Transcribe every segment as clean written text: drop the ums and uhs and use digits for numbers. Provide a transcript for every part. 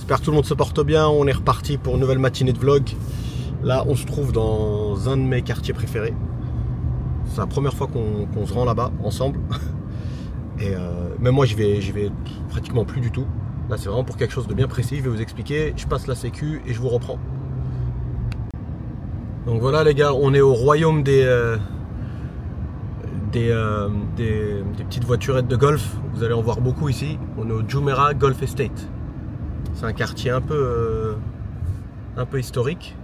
J'espère que tout le monde se porte bien. On est reparti pour une nouvelle matinée de vlog. Là, on se trouve dans un de mes quartiers préférés. C'est la première fois qu'on se rend là-bas ensemble. Et même moi, j'y vais pratiquement plus du tout. Là, c'est vraiment pour quelque chose de bien précis. Je vais vous expliquer. Je passe la sécu et je vous reprends. Donc voilà, les gars, on est au royaume des petites voiturettes de golf. Vous allez en voir beaucoup ici. On est au Jumeirah Golf Estate. C'est un quartier un peu historique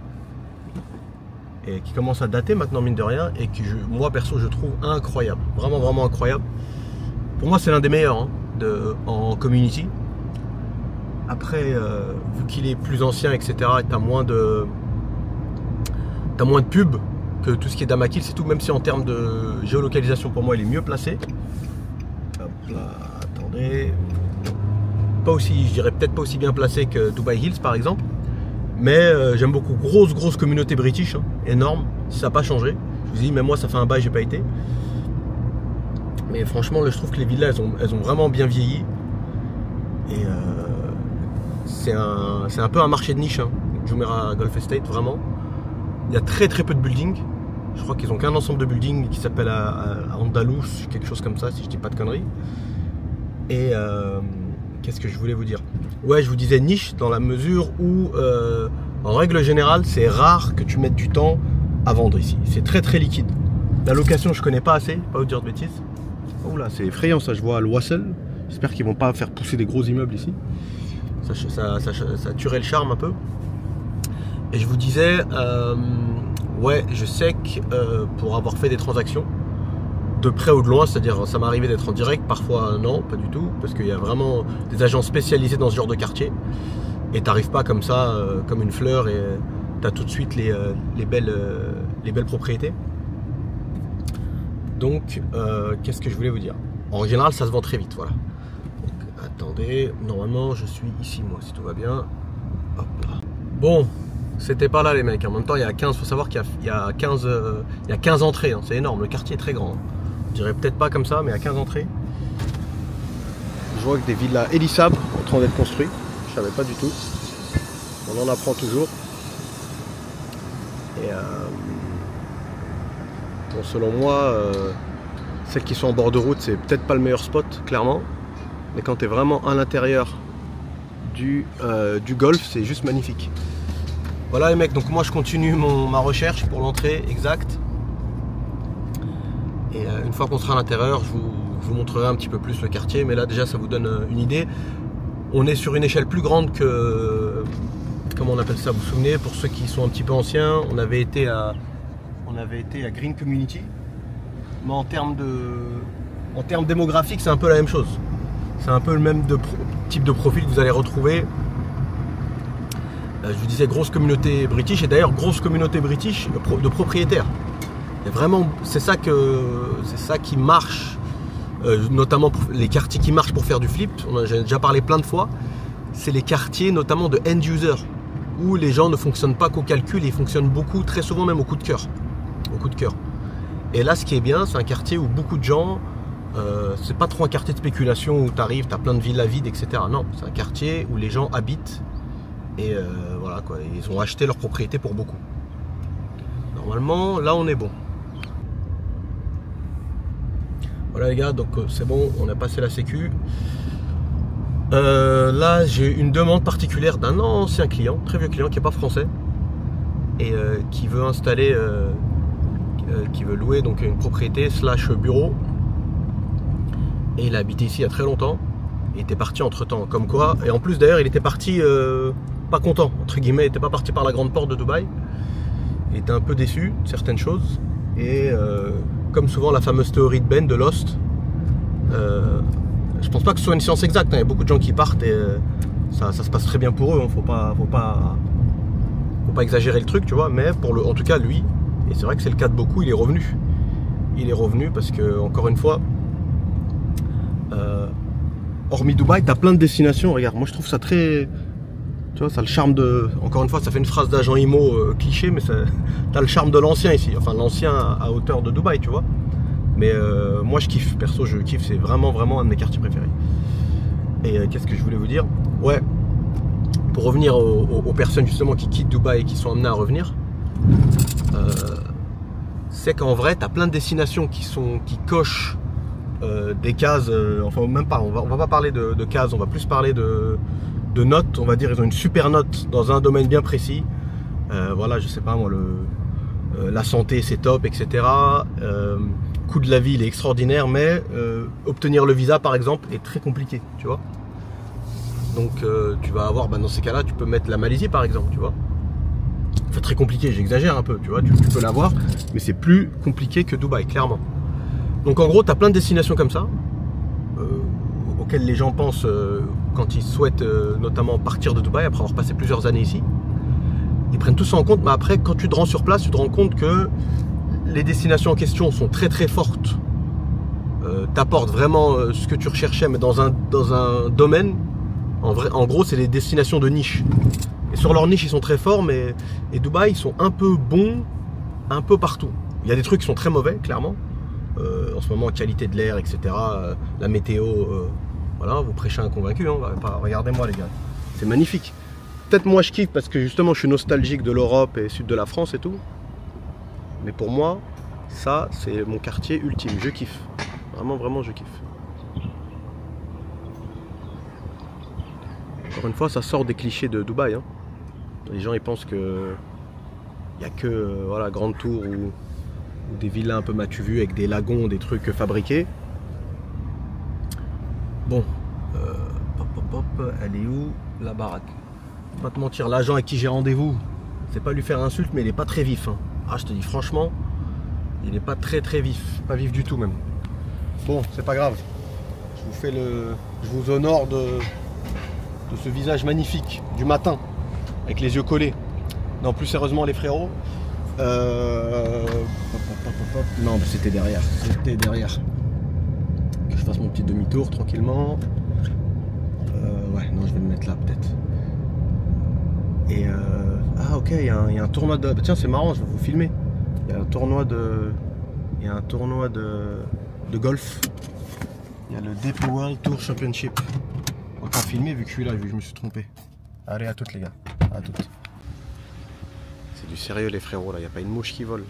et qui commence à dater maintenant, mine de rien, et que moi perso je trouve incroyable, vraiment incroyable. Pour moi c'est l'un des meilleurs en community. Après vu qu'il est plus ancien, etc., t'as moins de pubs que tout ce qui est d'Amakil, c'est tout, même si en termes de géolocalisation pour moi il est mieux placé. Hop là, attendez. Pas aussi, je dirais peut-être pas aussi bien placé que Dubai Hills par exemple, mais j'aime beaucoup. Grosse communauté british, hein, énorme, ça n'a pas changé. Je vous dis, même moi ça fait un bail, j'ai pas été. Mais franchement, je trouve que les villas elles ont vraiment bien vieilli. Et c'est un peu un marché de niche, hein, Jumeirah Golf Estate, vraiment. Il y a très peu de buildings. Je crois qu'ils ont qu'un ensemble de buildings qui s'appelle Andalous, quelque chose comme ça, si je dis pas de conneries. Et qu'est-ce que je voulais vous dire? Ouais, je vous disais niche dans la mesure où, en règle générale, c'est rare que tu mettes du temps à vendre ici. C'est très liquide. La location, je connais pas assez, pas vous dire de bêtises. Oh là, c'est effrayant ça, je vois le Wassel. J'espère qu'ils vont pas faire pousser des gros immeubles ici. Ça tuerait le charme un peu. Et je vous disais, ouais, je sais que pour avoir fait des transactions, de près ou de loin, c'est-à-dire ça m'est arrivé d'être en direct, parfois non, pas du tout, parce qu'il y a vraiment des agents spécialisés dans ce genre de quartier, et t'arrives pas comme ça, comme une fleur, et t'as tout de suite les belles propriétés. Donc, qu'est-ce que je voulais vous dire? En général, ça se vend très vite, voilà. Donc, attendez, normalement, je suis ici, moi, si tout va bien. Hop là. Bon, c'était pas là, les mecs. En même temps, il y a 15, faut savoir qu'il y a 15 entrées, hein. C'est énorme, le quartier est très grand, hein. Je dirais peut-être pas comme ça, mais à 15 entrées. Je vois que des villas Elisab en train d'être construites. Je savais pas du tout. On en apprend toujours. Et bon, selon moi, celles qui sont en bord de route, c'est peut-être pas le meilleur spot, clairement. Mais quand tu es vraiment à l'intérieur du golf, c'est juste magnifique. Voilà les mecs, donc moi je continue ma recherche pour l'entrée exacte. Et une fois qu'on sera à l'intérieur, je vous montrerai un petit peu plus le quartier. Mais là déjà ça vous donne une idée. On est sur une échelle plus grande que... Comment on appelle ça, vous vous souvenez? Pour ceux qui sont un petit peu anciens, on avait été à Green Community. Mais en termes démographiques, c'est un peu la même chose. C'est un peu le même type de profil que vous allez retrouver. Je vous disais grosse communauté british, et d'ailleurs grosse communauté british de propriétaires. Et vraiment, c'est ça qui marche, notamment pour les quartiers qui marchent pour faire du flip. J'ai déjà parlé plein de fois. C'est les quartiers notamment de end user, où les gens ne fonctionnent pas qu'au calcul, ils fonctionnent beaucoup, très souvent même au coup de cœur. Et là, ce qui est bien, c'est un quartier où beaucoup de gens, c'est pas trop un quartier de spéculation où tu arrives, tu as plein de villas vides, etc. Non, c'est un quartier où les gens habitent. Et voilà quoi, ils ont acheté leur propriété pour beaucoup. Normalement, là on est bon. Voilà les gars, donc c'est bon, on a passé la sécu. Là j'ai une demande particulière d'un ancien client, très vieux client qui n'est pas français, et qui veut installer, qui veut louer donc une propriété / bureau. Et il a habité ici il y a très longtemps. Il était parti entre temps, comme quoi. Et en plus d'ailleurs il était parti pas content, entre guillemets, il n'était pas parti par la grande porte de Dubaï. Il était un peu déçu de certaines choses. Et comme souvent la fameuse théorie de Ben de Lost, je pense pas que ce soit une science exacte, hein. Il y a beaucoup de gens qui partent et ça se passe très bien pour eux, hein. Faut pas exagérer le truc, tu vois. Mais en tout cas lui, et c'est vrai que c'est le cas de beaucoup, il est revenu. Il est revenu parce que, encore une fois, hormis Dubaï, tu as plein de destinations. Regarde, moi je trouve ça très... Tu vois, ça a le charme de... Encore une fois, ça fait une phrase d'agent IMO cliché, mais t'as le charme de l'ancien ici. Enfin, l'ancien à hauteur de Dubaï, tu vois. Mais moi, je kiffe. Perso, je kiffe. C'est vraiment un de mes quartiers préférés. Et qu'est-ce que je voulais vous dire? Ouais. pour revenir aux personnes justement qui quittent Dubaï et qui sont amenées à revenir, c'est qu'en vrai, tu as plein de destinations qui cochent des cases, enfin même pas, on va pas parler de cases, on va plus parler de notes, on va dire, ils ont une super note dans un domaine bien précis. Voilà, je sais pas moi, la santé c'est top, etc. Coût de la vie il est extraordinaire, mais obtenir le visa par exemple est très compliqué, tu vois. Donc tu vas avoir, dans ces cas-là, tu peux mettre la Malaisie par exemple, tu vois. Enfin très compliqué, j'exagère un peu, tu vois, tu peux l'avoir, mais c'est plus compliqué que Dubaï, clairement. Donc en gros, tu as plein de destinations comme ça, auxquelles les gens pensent quand ils souhaitent notamment partir de Dubaï, après avoir passé plusieurs années ici. Ils prennent tout ça en compte, mais après, quand tu te rends sur place, tu te rends compte que les destinations en question sont très très fortes, t'apportent vraiment ce que tu recherchais, mais dans un domaine. En gros, c'est des destinations de niche. Et sur leur niche, ils sont très forts, mais et Dubaï, ils sont un peu bons, un peu partout. Il y a des trucs qui sont très mauvais, clairement. En ce moment, qualité de l'air, etc. La météo, voilà, vous prêchez un convaincu. Hein, regardez-moi, les gars. C'est magnifique. Peut-être moi, je kiffe parce que justement, je suis nostalgique de l'Europe et sud de la France et tout. Mais pour moi, ça, c'est mon quartier ultime. Je kiffe. Vraiment, vraiment, je kiffe. Encore une fois, ça sort des clichés de Dubaï. Hein. Les gens, ils pensent que il n'y a que voilà, Grande Tour ou des villas un peu m'as-tu vu avec des lagons, des trucs fabriqués. Bon, elle est où la baraque? Pas te mentir, l'agent avec qui j'ai rendez-vous, c'est pas lui faire insulte, mais il est pas très vif. Hein. Ah, je te dis franchement, il est pas très vif, pas vif du tout même. Bon, c'est pas grave. Je vous honore de ce visage magnifique du matin, avec les yeux collés. Non, plus sérieusement les frérots. Non, c'était derrière. C'était derrière. Que je fasse mon petit demi-tour tranquillement. Ouais, non, je vais me mettre là peut-être. Et ah ok, il y a un tournoi de. Tiens, c'est marrant, je vais vous filmer. Il y a un tournoi de. Il y a un tournoi de golf. Il y a le DP World Tour Championship. Autant filmer vu que je suis là, vu que je me suis trompé. Allez, à toutes les gars. À toutes. C'est du sérieux les frérots là, il n'y a pas une mouche qui vole.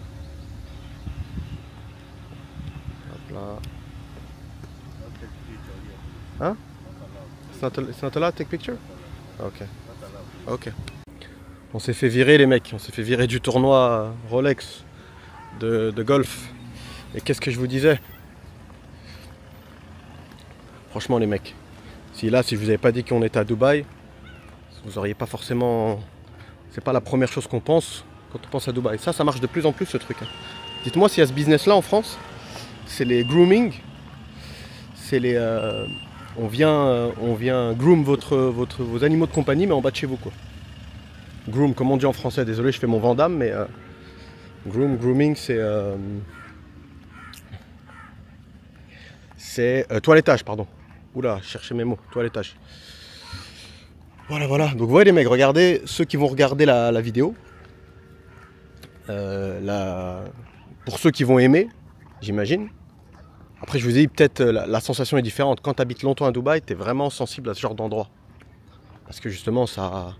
Hop là. Hein? It's not allowed to take picture? Ok. Ok. On s'est fait virer les mecs, on s'est fait virer du tournoi Rolex de golf. Et qu'est-ce que je vous disais? Franchement les mecs, si je vous avais pas dit qu'on était à Dubaï, vous auriez pas forcément... C'est pas la première chose qu'on pense quand on pense à Dubaï. Ça marche de plus en plus ce truc. Hein. Dites-moi s'il y a ce business là en France, c'est les grooming. C'est les... on vient groom vos animaux de compagnie mais en bas de chez vous quoi. Groom, comme on dit en français, désolé je fais mon Vandame, mais grooming c'est toilettage, pardon. Oula, cherchez mes mots, toilettage. Voilà. Donc vous voyez les mecs, regardez, ceux qui vont regarder la vidéo. Pour ceux qui vont aimer, j'imagine. Après je vous ai dit, peut-être la sensation est différente. Quand tu habites longtemps à Dubaï, tu es vraiment sensible à ce genre d'endroit. Parce que justement, ça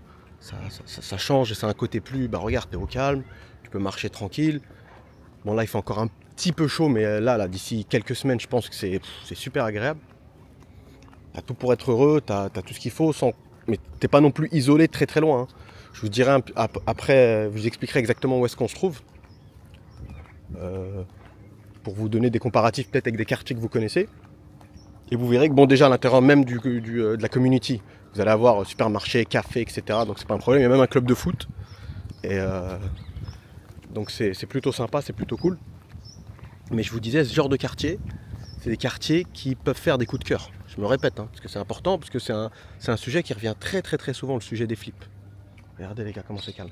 change et c'est un côté plus... Bah regarde, tu es au calme, tu peux marcher tranquille. Bon là, il fait encore un petit peu chaud, mais là d'ici quelques semaines, je pense que c'est super agréable. T'as tout pour être heureux, t'as tout ce qu'il faut, mais t'es pas non plus isolé très loin. Hein. Je vous dirai après, je vous expliquerai exactement où est-ce qu'on se trouve. Pour vous donner des comparatifs peut-être avec des quartiers que vous connaissez. Et vous verrez que bon déjà à l'intérieur même de la community, vous allez avoir supermarché, café, etc. Donc c'est pas un problème, il y a même un club de foot. Et donc c'est plutôt sympa, c'est plutôt cool. Mais je vous disais, ce genre de quartier, c'est des quartiers qui peuvent faire des coups de cœur. Je me répète, hein, parce que c'est important, parce que c'est un sujet qui revient très souvent, le sujet des flips. Regardez les gars, comment c'est calme.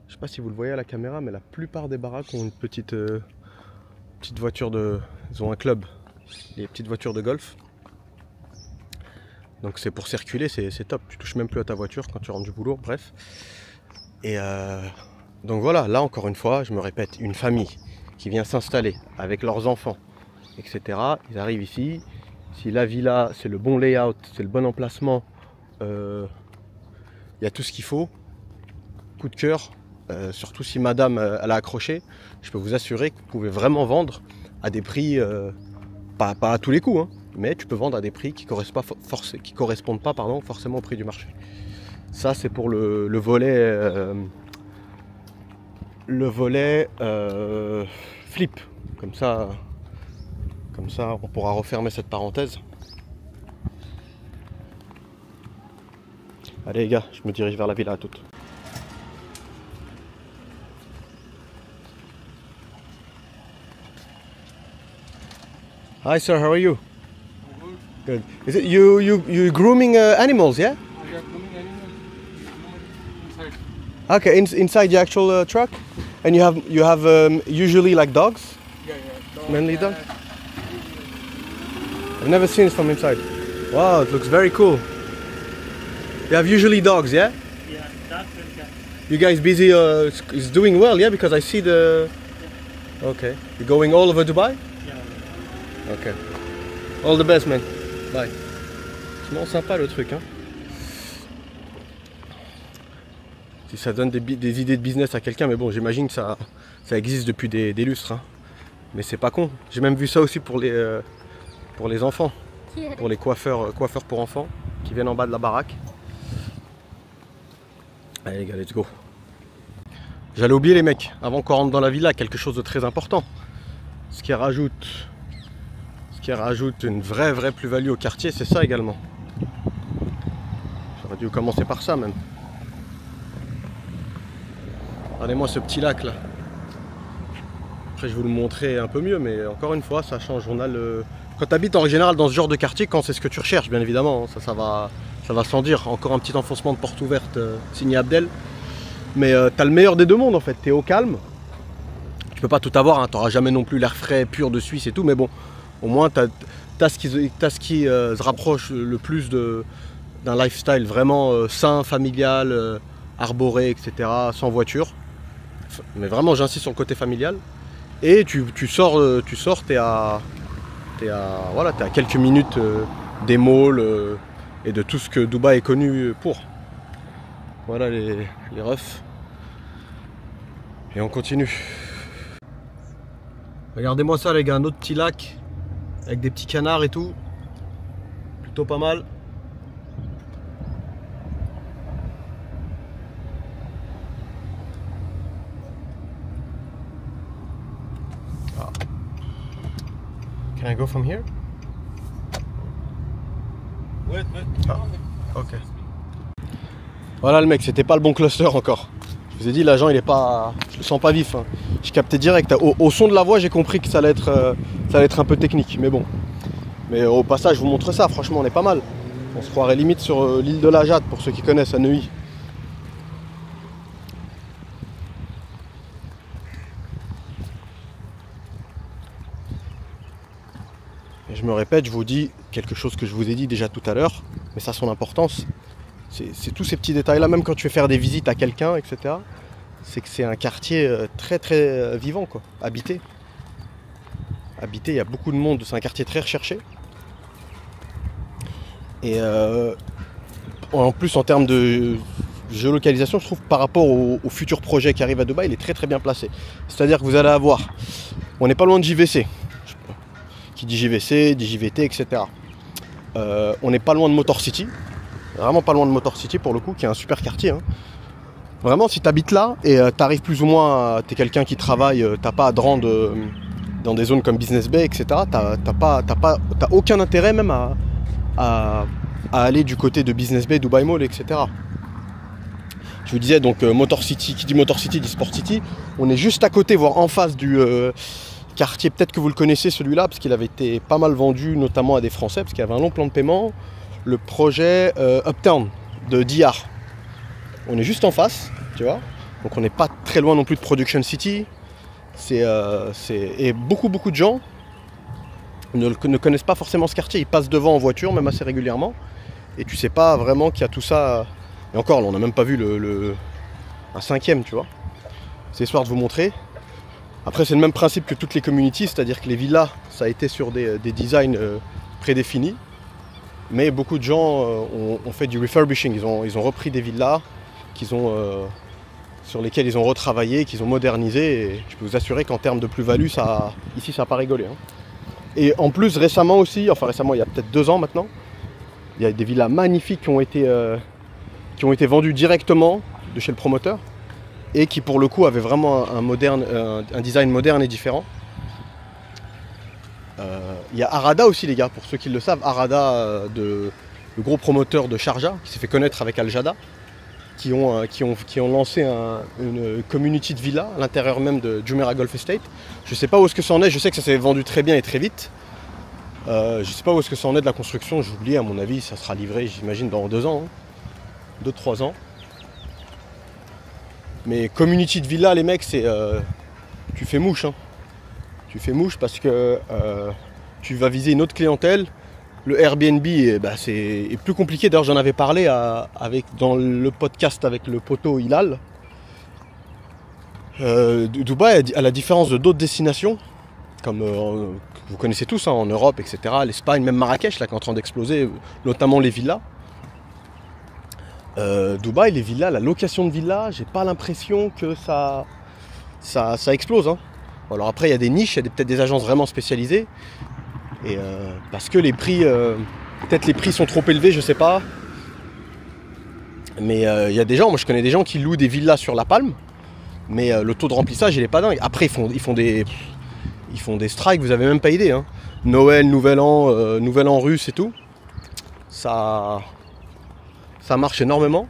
Je sais pas si vous le voyez à la caméra, mais la plupart des baraques ont une petite voiture de... Ils ont un club, des petites voitures de golf. Donc c'est pour circuler, c'est top. Tu touches même plus à ta voiture quand tu rentres du boulot, bref. Et donc voilà, là encore une fois, je me répète, une famille qui vient s'installer avec leurs enfants, etc. Ils arrivent ici. Si la villa, c'est le bon layout, c'est le bon emplacement, il y a tout ce qu'il faut. Coup de cœur, surtout si madame elle a accroché, je peux vous assurer que vous pouvez vraiment vendre à des prix, pas à tous les coups, hein, mais tu peux vendre à des prix qui ne correspondent pas forcément au prix du marché. Ça c'est pour le volet flip. Comme ça on pourra refermer cette parenthèse. Allez les gars, je me dirige vers la villa, à toute. Hi sir, how are you? Good. Is it you grooming animals, yeah? Yeah, grooming animals inside. Okay, inside the actual truck, and you have usually like dogs, Yeah. Dog, mainly dogs. I've never seen it from inside. Wow, it looks very cool. You have usually dogs, yeah? Yeah, dogs and cats. You guys busy? It's doing well, yeah? Because I see the. Okay, you're going all over Dubai. Yeah. Ok. All the best, man. Bye. C'est vraiment sympa le truc, hein. Si ça donne des idées de business à quelqu'un, mais bon, j'imagine que ça existe depuis des lustres, hein. Mais c'est pas con. J'ai même vu ça aussi pour les enfants, pour les coiffeurs pour enfants qui viennent en bas de la baraque. Allez les gars, let's go. J'allais oublier les mecs, avant qu'on rentre dans la villa, quelque chose de très important. Ce qui rajoute une vraie plus-value au quartier, c'est ça également. J'aurais dû commencer par ça même. Regardez-moi ce petit lac là. Après je vais vous le montrer un peu mieux, mais encore une fois ça change. On a quand tu habites en général dans ce genre de quartier, quand c'est ce que tu recherches bien évidemment, ça va sans dire. Encore un petit enfoncement de porte ouverte signé Abdel. Mais tu as le meilleur des deux mondes en fait, tu es au calme. Tu peux pas tout avoir, hein. Tu n'auras jamais non plus l'air frais pur de Suisse et tout, mais bon, au moins tu as ce qui se rapproche le plus d'un lifestyle vraiment sain, familial, arboré, etc., sans voiture. Mais vraiment j'insiste sur le côté familial. Et tu sors, t'es à quelques minutes des malls et de tout ce que Dubaï est connu pour. Voilà les refs. Et on continue. Regardez-moi ça les gars, un autre petit lac avec des petits canards et tout. Plutôt pas mal. Ah. Can I go from here? Wait. Ah, ok. Voilà le mec, c'était pas le bon cluster encore. Je vous ai dit, l'agent il est pas. Je le sens pas vif. Hein. Je captais direct. Au son de la voix, j'ai compris que ça allait être un peu technique. Mais bon. Mais au passage, je vous montre ça. Franchement, on est pas mal. On se croirait limite sur l'île de la Jade pour ceux qui connaissent à Neuilly. Et je me répète, je vous dis quelque chose que je vous ai dit déjà tout à l'heure, mais ça a son importance. C'est tous ces petits détails là, même quand tu veux faire des visites à quelqu'un, etc. C'est que c'est un quartier très vivant, quoi. Habité, il y a beaucoup de monde, c'est un quartier très recherché. Et en plus en termes de géolocalisation, je trouve par rapport aux futurs projets qui arrivent à Dubaï, il est très bien placé. C'est-à-dire que vous allez avoir, on n'est pas loin de JVC. Qui dit JVC, dit JVT, etc. On n'est pas loin de Motor City. Vraiment pas loin de Motor City pour le coup, qui est un super quartier. Hein. Vraiment, si tu habites là et tu arrives plus ou moins, tu es quelqu'un qui travaille, t'as pas à te rendre dans des zones comme Business Bay, etc. T'as aucun intérêt même à aller du côté de Business Bay, Dubai Mall, etc. Je vous disais donc Motor City, qui dit Motor City dit Sport City. On est juste à côté, voire en face du quartier, peut-être que vous le connaissez celui-là, parce qu'il avait été pas mal vendu, notamment à des Français, parce qu'il y avait un long plan de paiement. Le projet Uptown de Diyar. On est juste en face, tu vois. Donc on n'est pas très loin non plus de Production City. Et beaucoup de gens ne connaissent pas forcément ce quartier. Ils passent devant en voiture, même assez régulièrement. Et tu sais pas vraiment qu'il y a tout ça. Et encore, là, on n'a même pas vu un cinquième, tu vois. C'est histoire de vous montrer. Après, c'est le même principe que toutes les communities, c'est-à-dire que les villas, ça a été sur des designs prédéfinis. Mais beaucoup de gens ont fait du refurbishing. Ils ont repris des villas sur lesquelles ils ont retravaillé, qu'ils ont modernisé. Et je peux vous assurer qu'en termes de plus-value, ici ça n'a pas rigolé. Hein. Et en plus récemment aussi, enfin récemment il y a peut-être 2 ans maintenant, il y a des villas magnifiques qui ont été vendues directement de chez le promoteur et qui pour le coup avaient vraiment un design moderne et différent. Il y a Arada aussi les gars, pour ceux qui le savent, Arada, le gros promoteur de Sharjah, qui s'est fait connaître avec Al-Jada, qui ont lancé une community de villas à l'intérieur même de Jumeirah Golf Estate. Je ne sais pas où est-ce que ça en est, je sais que ça s'est vendu très bien et très vite. Je ne sais pas où est-ce que ça en est de la construction, j'ai oublié, à mon avis ça sera livré j'imagine dans 2 ans, 2-3 ans. Mais community de villas les mecs, c'est tu fais mouche. Hein. Tu fais mouche parce que tu vas viser une autre clientèle. Le Airbnb est plus compliqué. D'ailleurs, j'en avais parlé dans le podcast avec le poteau Hilal. Dubaï, à la différence de d'autres destinations, comme vous connaissez tous hein, en Europe, etc., l'Espagne, même Marrakech, là, qui est en train d'exploser, notamment les villas. Dubaï, les villas, la location de villas, j'ai pas l'impression que ça explose. Hein. Alors après, il y a des niches, il y a peut-être des agences vraiment spécialisées. Et parce que les prix, peut-être les prix sont trop élevés, je sais pas. Mais il y a des gens, moi je connais des gens qui louent des villas sur La Palme, mais le taux de remplissage il est pas dingue. Après ils font des strikes, vous avez même pas idée. Hein. Noël, Nouvel An russe et tout, ça marche énormément.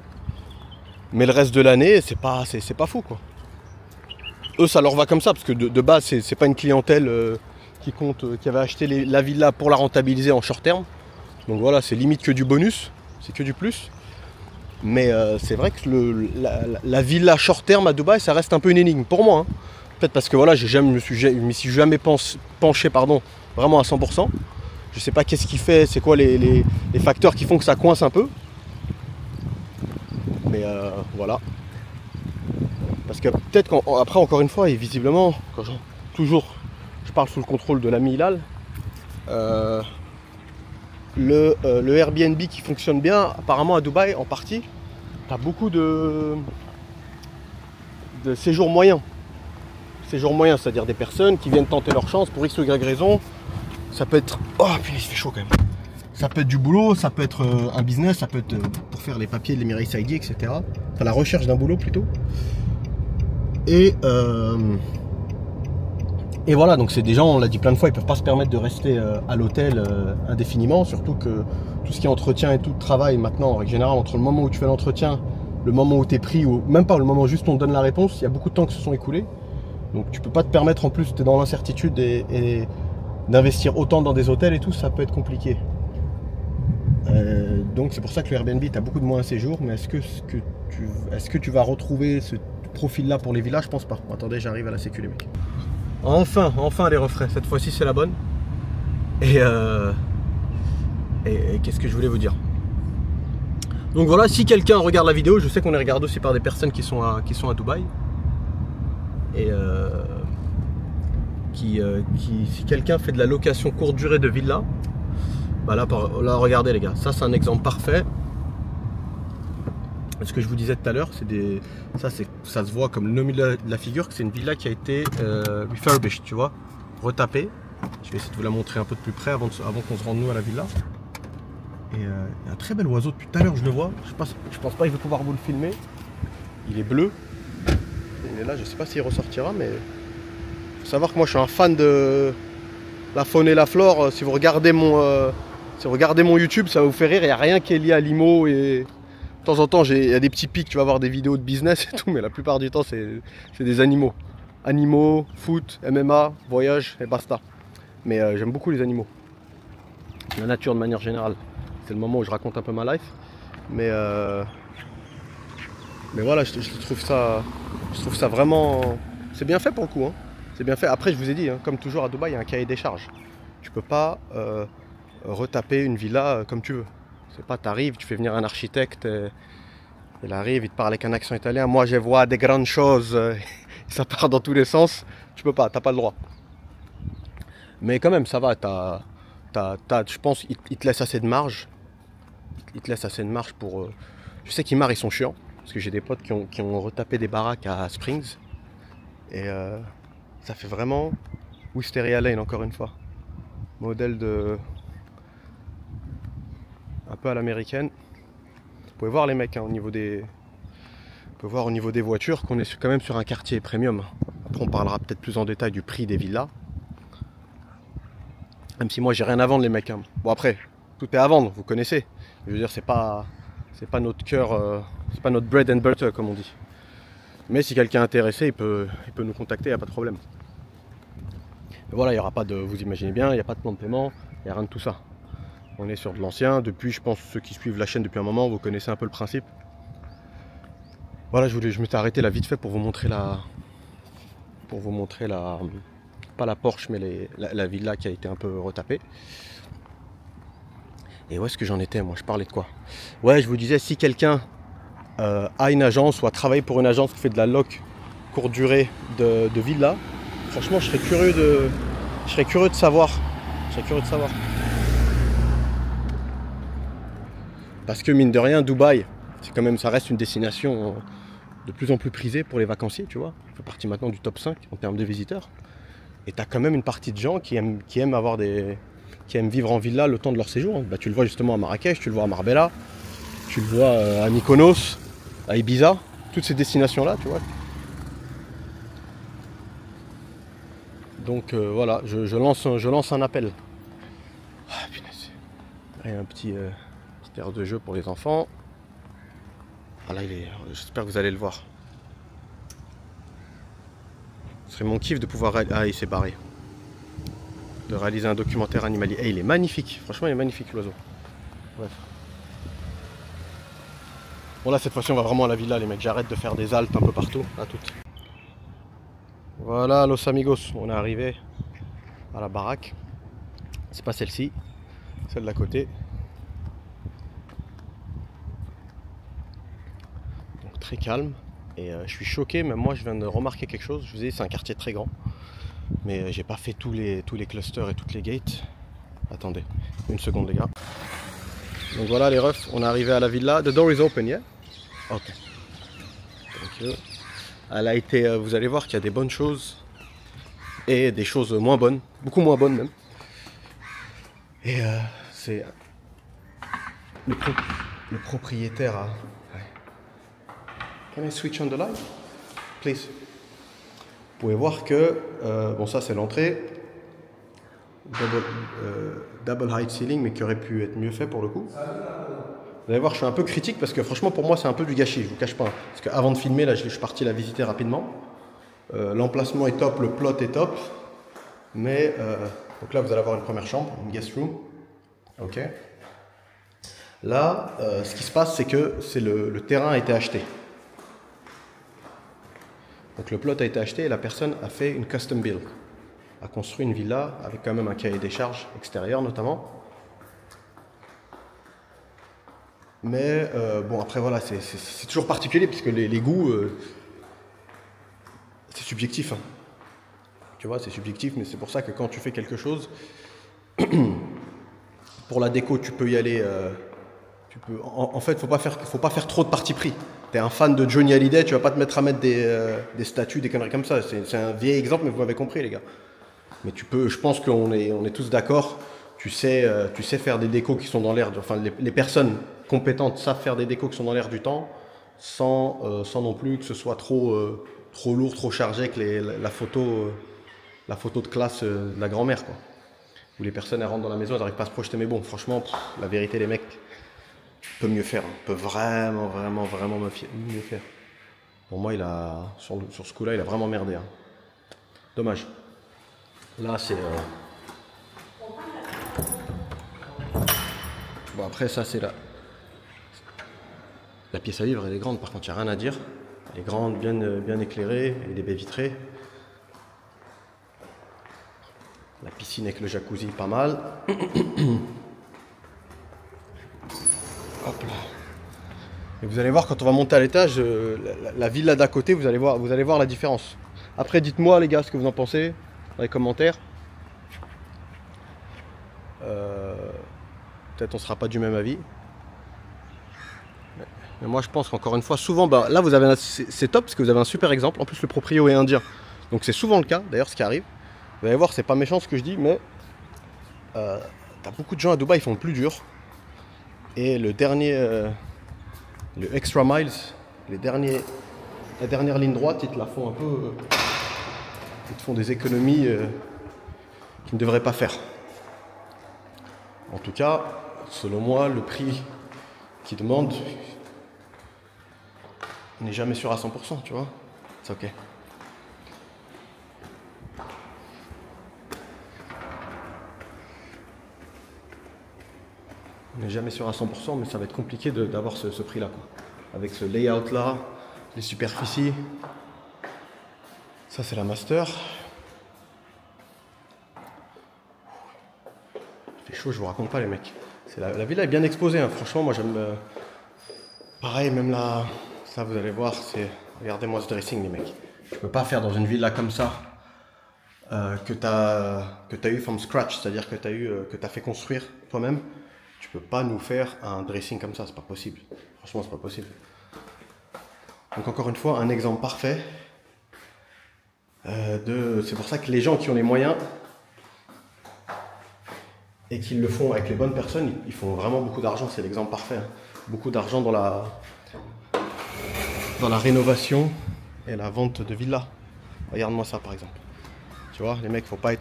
Mais le reste de l'année, c'est pas fou quoi. Eux ça leur va comme ça parce que de base c'est pas une clientèle qui avait acheté la villa pour la rentabiliser en short terme. Donc voilà, c'est limite que du bonus, c'est que du plus. Mais c'est vrai que la villa short terme à Dubaï, ça reste un peu une énigme pour moi. Hein. Peut-être parce que voilà, je me suis jamais penché vraiment à 100%. Je sais pas qu'est-ce qui fait, c'est quoi les facteurs qui font que ça coince un peu. Mais voilà. Parce que peut-être qu'après encore une fois, et visiblement, je parle sous le contrôle de l'ami Hilal, le Airbnb qui fonctionne bien, apparemment à Dubaï en partie, tu as beaucoup de séjours moyens. Séjours moyens, c'est-à-dire des personnes qui viennent tenter leur chance pour X ou Y raison. Ça peut être... Oh putain, il fait chaud quand même. Ça peut être du boulot, ça peut être un business, ça peut être pour faire les papiers de l'Emirates ID, etc. Enfin la recherche d'un boulot plutôt. Et voilà, donc c'est des gens, on l'a dit plein de fois, ils ne peuvent pas se permettre de rester à l'hôtel indéfiniment, surtout que tout ce qui est entretien et tout travail maintenant, en règle générale, entre le moment où tu fais l'entretien, le moment où tu es pris, ou même pas le moment juste où on te donne la réponse, il y a beaucoup de temps qui se sont écoulés. Donc tu peux pas te permettre en plus, tu es dans l'incertitude et d'investir autant dans des hôtels et tout, ça peut être compliqué. Donc c'est pour ça que le Airbnb, tu as beaucoup de moins à séjour, mais est-ce que tu vas retrouver ce profil-là pour les villas? Je pense pas. Attendez, j'arrive à la sécu les mecs. Enfin les refrains, cette fois-ci c'est la bonne. Et qu'est-ce que je voulais vous dire? Donc voilà, si quelqu'un regarde la vidéo, je sais qu'on est regardé aussi par des personnes qui sont à Dubaï. Et si quelqu'un fait de la location courte durée de villa, bah là regardez les gars, ça c'est un exemple parfait. Ce que je vous disais tout à l'heure, ça se voit comme le nom de la figure que c'est une villa qui a été refurbished, tu vois, retapée. Je vais essayer de vous la montrer un peu de plus près avant qu'on se rende nous à la villa. Et il y a un très bel oiseau depuis tout à l'heure, je le vois. Je pense pas qu'il va pouvoir vous le filmer. Il est bleu. Il est là, je sais pas s'il ressortira, mais faut savoir que moi je suis un fan de la faune et la flore. Si vous regardez mon YouTube, ça va vous faire rire. Il n'y a rien qui est lié à l'IMO et de temps en temps, il y a des petits pics, tu vas voir des vidéos de business et tout, mais la plupart du temps, c'est des animaux. Animaux, foot, MMA, voyage et basta. Mais j'aime beaucoup les animaux. La nature de manière générale. C'est le moment où je raconte un peu ma life. Mais voilà, je trouve ça vraiment... C'est bien fait pour le coup. Hein. C'est bien fait. Après, je vous ai dit, hein, comme toujours à Dubaï, il y a un cahier des charges. Tu peux pas retaper une villa comme tu veux. C'est pas, t'arrives, tu fais venir un architecte, il arrive, il te parle avec un accent italien. Moi, je vois des grandes choses, ça part dans tous les sens. Tu peux pas, t'as pas le droit. Mais quand même, ça va. Je pense qu'il te laisse assez de marge. ils te laissent assez de marge pour... Je sais qu'Imar ils sont chiants, parce que j'ai des potes qui ont retapé des baraques à Springs. Et ça fait vraiment Wisteria Lane encore une fois. Modèle de... un peu à l'américaine. Vous pouvez voir les mecs hein, au niveau des... On peut voir au niveau des voitures qu'on est quand même sur un quartier premium. Après on parlera peut-être plus en détail du prix des villas. Même si moi j'ai rien à vendre les mecs. Hein. Bon après, tout est à vendre, vous connaissez. Je veux dire c'est pas notre cœur, c'est pas notre bread and butter comme on dit. Mais si quelqu'un est intéressé, il peut nous contacter, il n'y a pas de problème. Et voilà, il n'y aura pas de, vous imaginez bien, il n'y a pas de plan de paiement, il n'y a rien de tout ça. On est sur de l'ancien, depuis je pense ceux qui suivent la chaîne depuis un moment, vous connaissez un peu le principe. Voilà, je m'étais arrêté là vite fait pour vous montrer la... pas la Porsche mais la villa qui a été un peu retapée. Et où est-ce que j'en étais moi? Je parlais de quoi? Ouais, je vous disais, si quelqu'un a une agence ou a travaillé pour une agence qui fait de la loc courte durée de villa, franchement je serais curieux de savoir. Parce que mine de rien, Dubaï, c'est quand même, ça reste une destination de plus en plus prisée pour les vacanciers, tu vois. Ça fait partie maintenant du top 5 en termes de visiteurs. Et tu as quand même une partie de gens qui aiment vivre en villa le temps de leur séjour. Bah, tu le vois justement à Marrakech, tu le vois à Marbella, tu le vois à Mykonos, à Ibiza, toutes ces destinations-là, tu vois. Donc voilà, je lance un appel. Ah, punaise. Et un petit air de jeu pour les enfants. Ah là, j'espère que vous allez le voir. Ce serait mon kiff de pouvoir... Ah, il s'est barré. De réaliser un documentaire animalier. Et il est magnifique, franchement il est magnifique l'oiseau. Bref. Bon là cette fois-ci on va vraiment à la villa les mecs, j'arrête de faire des haltes un peu partout, à toutes. Voilà los amigos, on est arrivé à la baraque. C'est pas celle-ci, celle d'à côté. Donc très calme. Et je suis choqué, même moi je viens de remarquer quelque chose. Je vous ai dit c'est un quartier très grand. Mais j'ai pas fait tous les clusters et toutes les gates. Attendez, une seconde les gars. Donc voilà les refs, on est arrivé à la villa. The door is open, yeah? Ok. Thank you. Elle a été, vous allez voir qu'il y a des bonnes choses et des choses moins bonnes, beaucoup moins bonnes même. Et c'est le propriétaire a... Can I switch on the light, please? Vous pouvez voir que, bon ça c'est l'entrée, double height ceiling, mais qui aurait pu être mieux fait pour le coup. Vous allez voir, je suis un peu critique parce que franchement pour moi c'est un peu du gâchis, je vous cache pas. Parce qu'avant de filmer, là je suis parti la visiter rapidement. L'emplacement est top, le plot est top. Mais, donc là vous allez avoir une première chambre, une guest room. Ok. Là, ce qui se passe c'est que le terrain a été acheté. Donc le plot a été acheté et la personne a fait une custom build. A construit une villa avec quand même un cahier des charges extérieur notamment. Mais bon après voilà, c'est toujours particulier puisque les goûts, c'est subjectif. Hein. Tu vois, c'est subjectif, mais c'est pour ça que quand tu fais quelque chose, pour la déco tu peux y aller... en fait, faut pas faire trop de parti pris. T'es un fan de Johnny Hallyday, tu vas pas te mettre à mettre des statues, des conneries comme ça. C'est un vieil exemple, mais vous m'avez compris, les gars. Mais tu peux, je pense qu'on est tous d'accord. Tu sais faire des décos qui sont dans l'air. Enfin, les personnes compétentes savent faire des décos qui sont dans l'air du temps, sans non plus que ce soit trop lourd, trop chargé, que la photo de classe de la grand-mère, quoi. Où les personnes elles rentrent dans la maison, elles n'arrivent pas à se projeter. Mais bon, franchement, la vérité, les mecs. Peut mieux faire, peut vraiment mieux faire. Pour moi, sur ce coup-là, il a vraiment merdé. Hein. Dommage. Là, c'est... Bon, après, ça, c'est la pièce à vivre, elle est grande. Par contre, il n'y a rien à dire. Elle est grande, bien éclairée, et des baies vitrées. La piscine avec le jacuzzi, pas mal. Hop là. Et vous allez voir quand on va monter à l'étage, la villa d'à côté, vous allez voir la différence. Après, dites-moi les gars ce que vous en pensez dans les commentaires. Peut-être on sera pas du même avis. Mais moi je pense qu'encore une fois, souvent, bah, là vous avez c'est top parce que vous avez un super exemple. En plus le proprio est indien. Donc c'est souvent le cas, d'ailleurs ce qui arrive. Vous allez voir, c'est pas méchant ce que je dis, mais t'as beaucoup de gens à Dubaï, ils font le plus dur. Et le dernier, le extra miles, la dernière ligne droite, ils te la font un peu. Ils te font des économies qu'ils ne devraient pas faire. En tout cas, selon moi, le prix qu'ils demandent n'est jamais sûr à 100%, tu vois. C'est ok. On n'est jamais sûr à 100%, mais ça va être compliqué d'avoir ce prix-là, quoi. Avec ce layout-là, les superficies. Ça, c'est la master. Il fait chaud, je vous raconte pas, les mecs. La villa est bien exposée, hein. Franchement, moi j'aime. Pareil, même là, ça vous allez voir, regardez-moi ce dressing, les mecs. Tu peux pas faire dans une villa comme ça que tu as eu from scratch, c'est-à-dire que tu as fait construire toi-même. Tu peux pas nous faire un dressing comme ça, c'est pas possible. Franchement, c'est pas possible. Donc encore une fois, un exemple parfait. C'est pour ça que les gens qui ont les moyens et qui le font avec les bonnes personnes, ils font vraiment beaucoup d'argent. C'est l'exemple parfait, hein. Beaucoup d'argent dans la rénovation et la vente de villas. Regarde-moi ça par exemple. Tu vois, les mecs, faut pas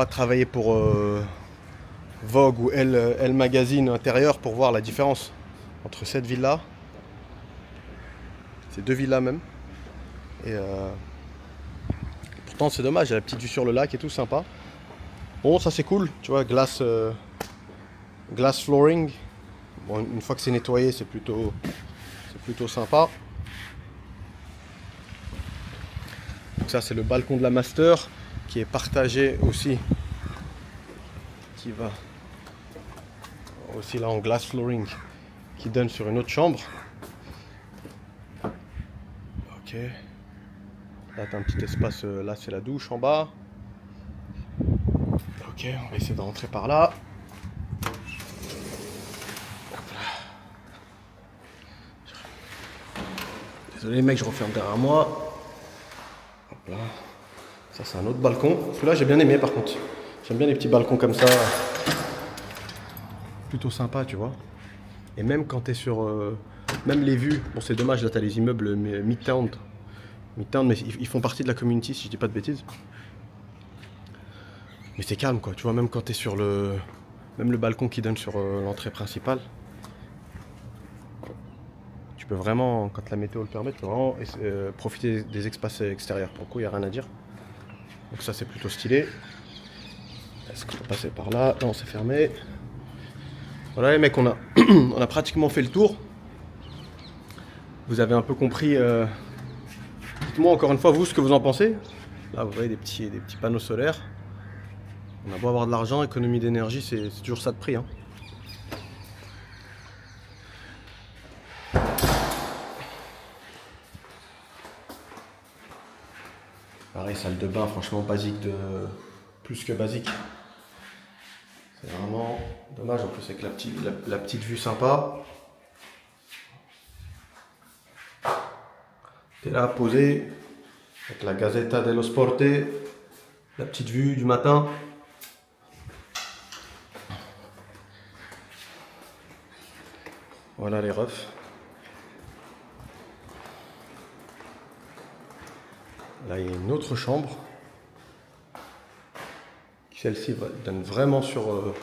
travailler pour Vogue ou Elle Magazine intérieur pour voir la différence entre cette villa, ces deux villas même. Et pourtant c'est dommage, il y a la petite vue sur le lac et tout, sympa. Bon, ça c'est cool, tu vois, glass flooring. Bon, une fois que c'est nettoyé, c'est plutôt sympa. Donc ça c'est le balcon de la master qui est partagé aussi, qui va aussi là en glass flooring, qui donne sur une autre chambre. Ok. Là t'as un petit espace, là c'est la douche en bas. Ok, on va essayer de rentrer par là. Désolé les mecs, je referme derrière moi. Hop là. Ça c'est un autre balcon. Celui-là j'ai bien aimé par contre. J'aime bien les petits balcons comme ça. Plutôt sympa, tu vois. Et même quand tu es sur... même les vues... Bon c'est dommage, là tu as les immeubles Midtown. Midtown, mais ils font partie de la community si je dis pas de bêtises. Mais c'est calme quoi, tu vois, même quand tu es sur le... Même le balcon qui donne sur l'entrée principale. Tu peux vraiment, quand la météo le permet, tu peux vraiment profiter des espaces extérieurs. Pour le coup, il n'y a rien à dire. Donc ça c'est plutôt stylé. Est-ce que je peux passer par là? Non, c'est fermé. Voilà les mecs, on a pratiquement fait le tour. Vous avez un peu compris. Dites-moi encore une fois vous ce que vous en pensez. Là vous voyez des petits panneaux solaires. On a beau avoir de l'argent, économie d'énergie, c'est toujours ça de prix, hein. Pareil, salle de bain, franchement basique plus que basique. C'est vraiment dommage en plus avec la petite vue sympa. T'es là posé avec la Gazzetta dello Sport, la petite vue du matin. Voilà les refs. Là il y a une autre chambre. Celle-ci donne vraiment sur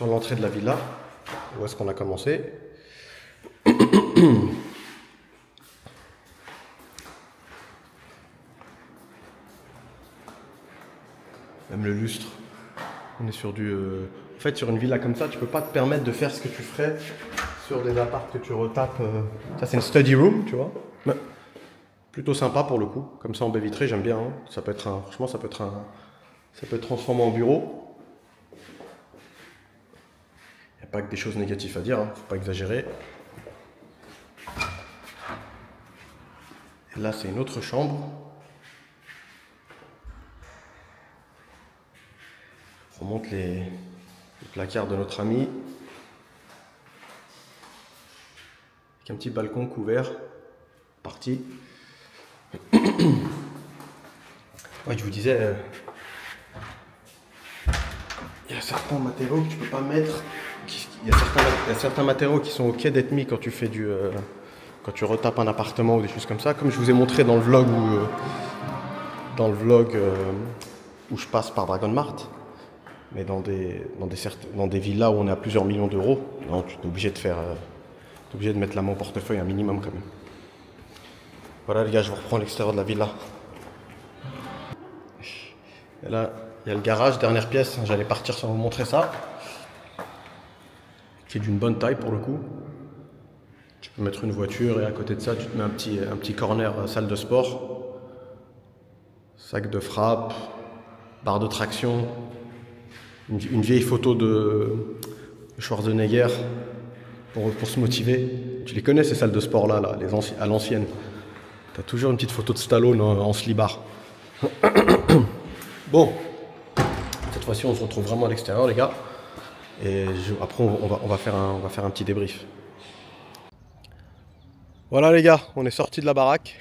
l'entrée de la villa. Où est-ce qu'on a commencé? Même le lustre. On est sur du... En fait, sur une villa comme ça, tu peux pas te permettre de faire ce que tu ferais sur des apparts que tu retapes. Ça, c'est une study room, tu vois. Mais plutôt sympa pour le coup. Comme ça, en baie vitrée, j'aime bien, hein. Ça peut être franchement, ça peut être transformé en bureau. Il n'y a pas que des choses négatives à dire, hein. Faut pas exagérer. Et là, c'est une autre chambre. On monte les placards de notre ami. un petit balcon couvert. Parti. Ouais, je vous disais, il y a certains matériaux que tu peux pas mettre. Il y a certains matériaux qui sont ok d'être mis quand tu fais quand tu retapes un appartement ou des choses comme ça. Comme je vous ai montré dans le vlog où je passe par Dragon Mart. Mais dans des villas où on est à plusieurs millions d'euros, non, tu es obligé de mettre la main au portefeuille un minimum quand même. Voilà les gars, je vous reprends l'extérieur de la villa. Et là, il y a le garage, dernière pièce, j'allais partir sans vous montrer ça. Qui est d'une bonne taille pour le coup. Tu peux mettre une voiture et à côté de ça, tu te mets un petit corner salle de sport. Sac de frappe, barre de traction. Une vieille photo de Schwarzenegger pour se motiver. Tu les connais ces salles de sport là à l'ancienne. Tu as toujours une petite photo de Stallone en slibard. Bon, cette fois-ci on se retrouve vraiment à l'extérieur les gars. Et après on va faire un petit débrief. Voilà les gars, on est sorti de la baraque.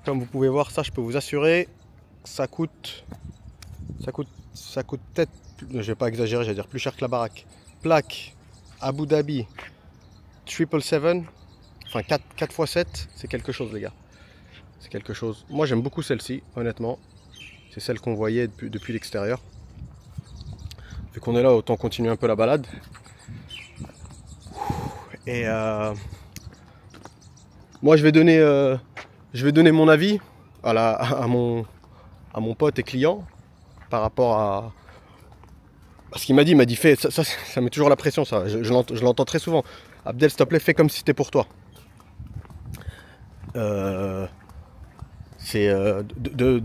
Comme vous pouvez voir, ça je peux vous assurer, ça coûte peut-être, je vais pas exagérer, j'allais dire plus cher que la baraque. Plaque Abu Dhabi 777, enfin 4x7, c'est quelque chose les gars. C'est quelque chose. Moi j'aime beaucoup celle-ci, honnêtement. C'est celle qu'on voyait depuis l'extérieur. Vu qu'on est là, autant continuer un peu la balade. Et moi je vais donner mon avis à mon pote et client par rapport à ce qu'il m'a dit. Il m'a dit fais, ça met toujours la pression ça, je l'entends très souvent. Abdel s'il te plaît fais comme si c'était pour toi. De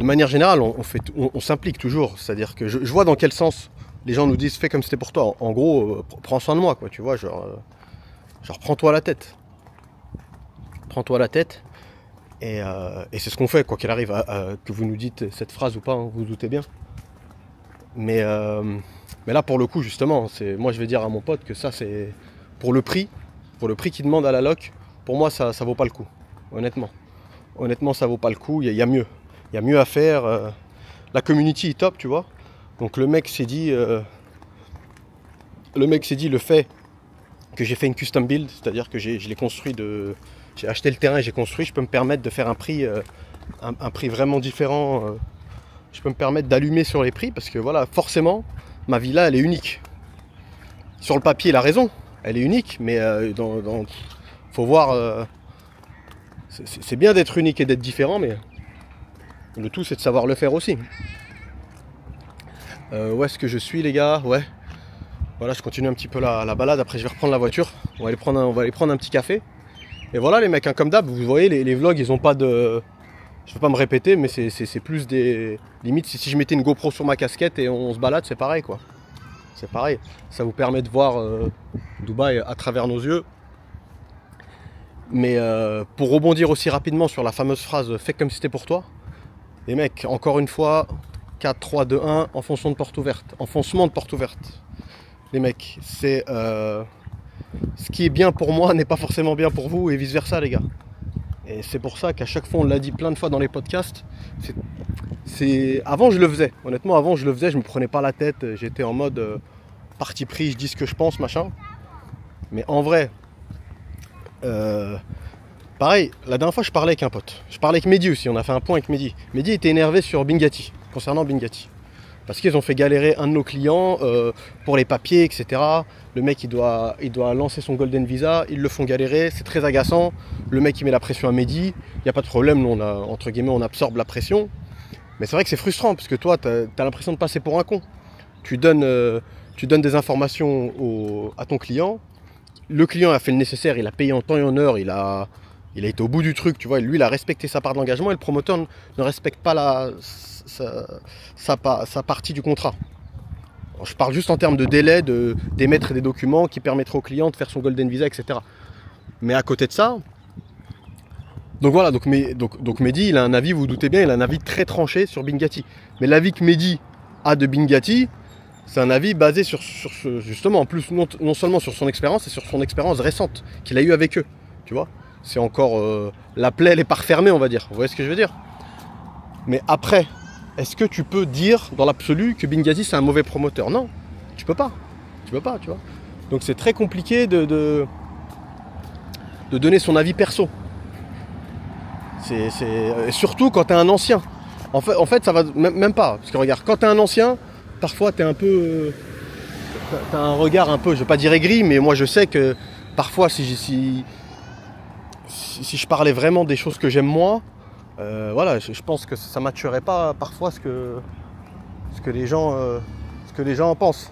manière générale on s'implique toujours, c'est à dire que je vois dans quel sens les gens nous disent fais comme si c'était pour toi. En gros prends soin de moi quoi, tu vois, genre prends-toi la tête. Prends-toi la tête. Et c'est ce qu'on fait, quoi qu'il arrive, que vous nous dites cette phrase ou pas, hein, vous vous doutez bien. Mais là, pour le coup, justement, moi je vais dire à mon pote que ça, c'est pour le prix qu'il demande à la loc, pour moi, ça vaut pas le coup, honnêtement. Honnêtement, ça vaut pas le coup, il y a mieux. Il y a mieux à faire. La community est top, tu vois. Donc le mec s'est dit, le fait que j'ai fait une custom build, c'est-à-dire que je l'ai construit j'ai acheté le terrain et j'ai construit, je peux me permettre de faire un prix vraiment différent. Je peux me permettre d'allumer sur les prix parce que voilà, forcément, ma villa, elle est unique. Sur le papier, il a raison, elle est unique, mais faut voir. C'est bien d'être unique et d'être différent, mais le tout, c'est de savoir le faire aussi. Où est-ce que je suis, les gars? Ouais. Voilà, je continue un petit peu la balade. Après, je vais reprendre la voiture. On va aller prendre un petit café. Et voilà les mecs, hein, comme d'hab, vous voyez les vlogs ils ont pas de... Je vais pas me répéter mais c'est plus des... Limite si je mettais une GoPro sur ma casquette et on se balade c'est pareil quoi. C'est pareil, ça vous permet de voir Dubaï à travers nos yeux. Mais pour rebondir aussi rapidement sur la fameuse phrase fais comme si c'était pour toi. Les mecs, encore une fois, 4, 3, 2, 1, enfoncement de porte ouverte. Enfoncement de porte ouverte. Les mecs, c'est... ce qui est bien pour moi n'est pas forcément bien pour vous et vice versa les gars. Et c'est pour ça qu'à chaque fois on l'a dit plein de fois dans les podcasts. Avant je le faisais, honnêtement avant je le faisais, je me prenais pas la tête, j'étais en mode parti pris, je dis ce que je pense machin. Mais en vrai, pareil, la dernière fois je parlais avec un pote. Je parlais avec Mehdi aussi, on a fait un point avec Mehdi. Mehdi était énervé sur Bingati, concernant Bingati. Parce qu'ils ont fait galérer un de nos clients pour les papiers, etc. Le mec, il doit lancer son Golden Visa. Ils le font galérer. C'est très agaçant. Le mec, il met la pression à Mehdi. Il n'y a pas de problème. Nous, entre guillemets, on absorbe la pression. Mais c'est vrai que c'est frustrant parce que toi, tu as l'impression de passer pour un con. Tu donnes des informations à ton client. Le client a fait le nécessaire. Il a payé en temps et en heure. Il a été au bout du truc. Tu vois. Lui, il a respecté sa part d'engagement et le promoteur ne respecte pas sa partie du contrat. Je parle juste en termes de délai, d'émettre des documents qui permettraient au client de faire son Golden Visa, etc. Mais à côté de ça, donc voilà, donc Mehdi, il a un avis, vous vous doutez bien, il a un avis très tranché sur Bingati. Mais l'avis que Mehdi a de Bingati, c'est un avis basé sur justement, en plus, non seulement sur son expérience, et sur son expérience récente qu'il a eue avec eux. tu vois. C'est encore... la plaie, elle n'est pas refermée, on va dire. Vous voyez ce que je veux dire? Mais après, est-ce que tu peux dire, dans l'absolu, que Benghazi, c'est un mauvais promoteur? Non, tu peux pas. Tu peux pas, tu vois. Donc c'est très compliqué de donner son avis perso. Surtout quand tu es un ancien. En fait, ça va même pas. Parce que regarde, quand tu es un ancien, parfois tu es un peu... tu as un regard un peu, je vais pas dire aigri, mais moi je sais que parfois si je parlais vraiment des choses que j'aime moi, voilà, je pense que ça ne matcherait pas parfois ce que les gens en pensent.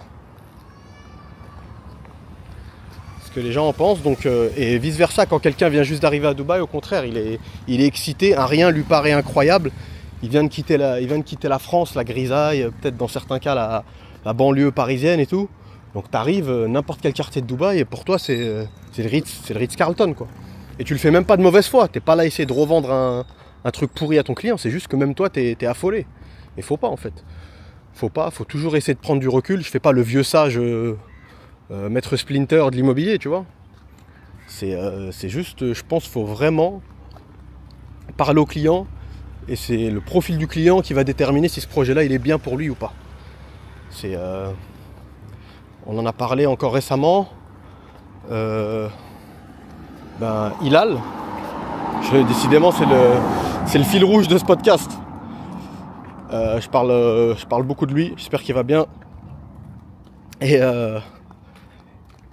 Les gens en pensent, donc, et vice versa, quand quelqu'un vient juste d'arriver à Dubaï, au contraire, il est excité, rien lui paraît incroyable, il vient de quitter la France, la grisaille, peut-être dans certains cas la banlieue parisienne et tout, donc tu arrives n'importe quel quartier de Dubaï et pour toi c'est le Ritz-Carlton, quoi. Et tu le fais même pas de mauvaise foi, t'es pas là à essayer de revendre un truc pourri à ton client, c'est juste que même toi t'es affolé, et faut pas en fait, faut toujours essayer de prendre du recul, je fais pas le vieux sage... maître Splinter de l'immobilier, tu vois. C'est juste, je pense qu'il faut vraiment parler au client et c'est le profil du client qui va déterminer si ce projet-là il est bien pour lui ou pas. On en a parlé encore récemment. Hilal, décidément c'est le fil rouge de ce podcast. Je parle beaucoup de lui, j'espère qu'il va bien.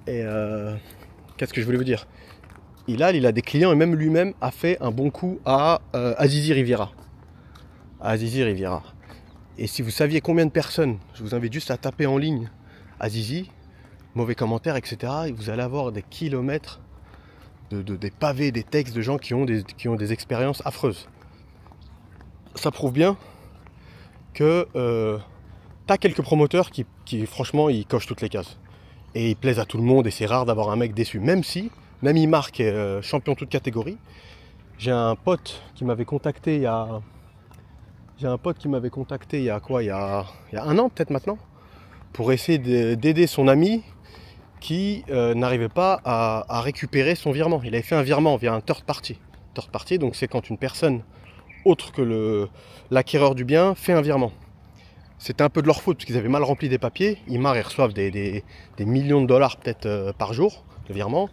Qu'est-ce que je voulais vous dire? Hilal, il a des clients et même lui-même a fait un bon coup à Azizi Riviera. Et si vous saviez combien de personnes, je vous invite juste à taper en ligne Azizi, mauvais commentaires, etc. Et vous allez avoir des kilomètres des pavés, des textes de gens qui ont des expériences affreuses. Ça prouve bien que t'as quelques promoteurs qui franchement ils cochent toutes les cases. Et ils plaisent à tout le monde et c'est rare d'avoir un mec déçu. Même Imar qui est champion toute catégorie. J'ai un pote qui m'avait contacté il y a un an peut-être maintenant, pour essayer d'aider son ami qui n'arrivait pas à récupérer son virement. Il avait fait un virement via un third party. Third party, donc c'est quand une personne autre que l'acquéreur du bien fait un virement. C'était un peu de leur faute parce qu'ils avaient mal rempli des papiers. Imar, ils reçoivent des millions de dollars peut-être par jour de virement.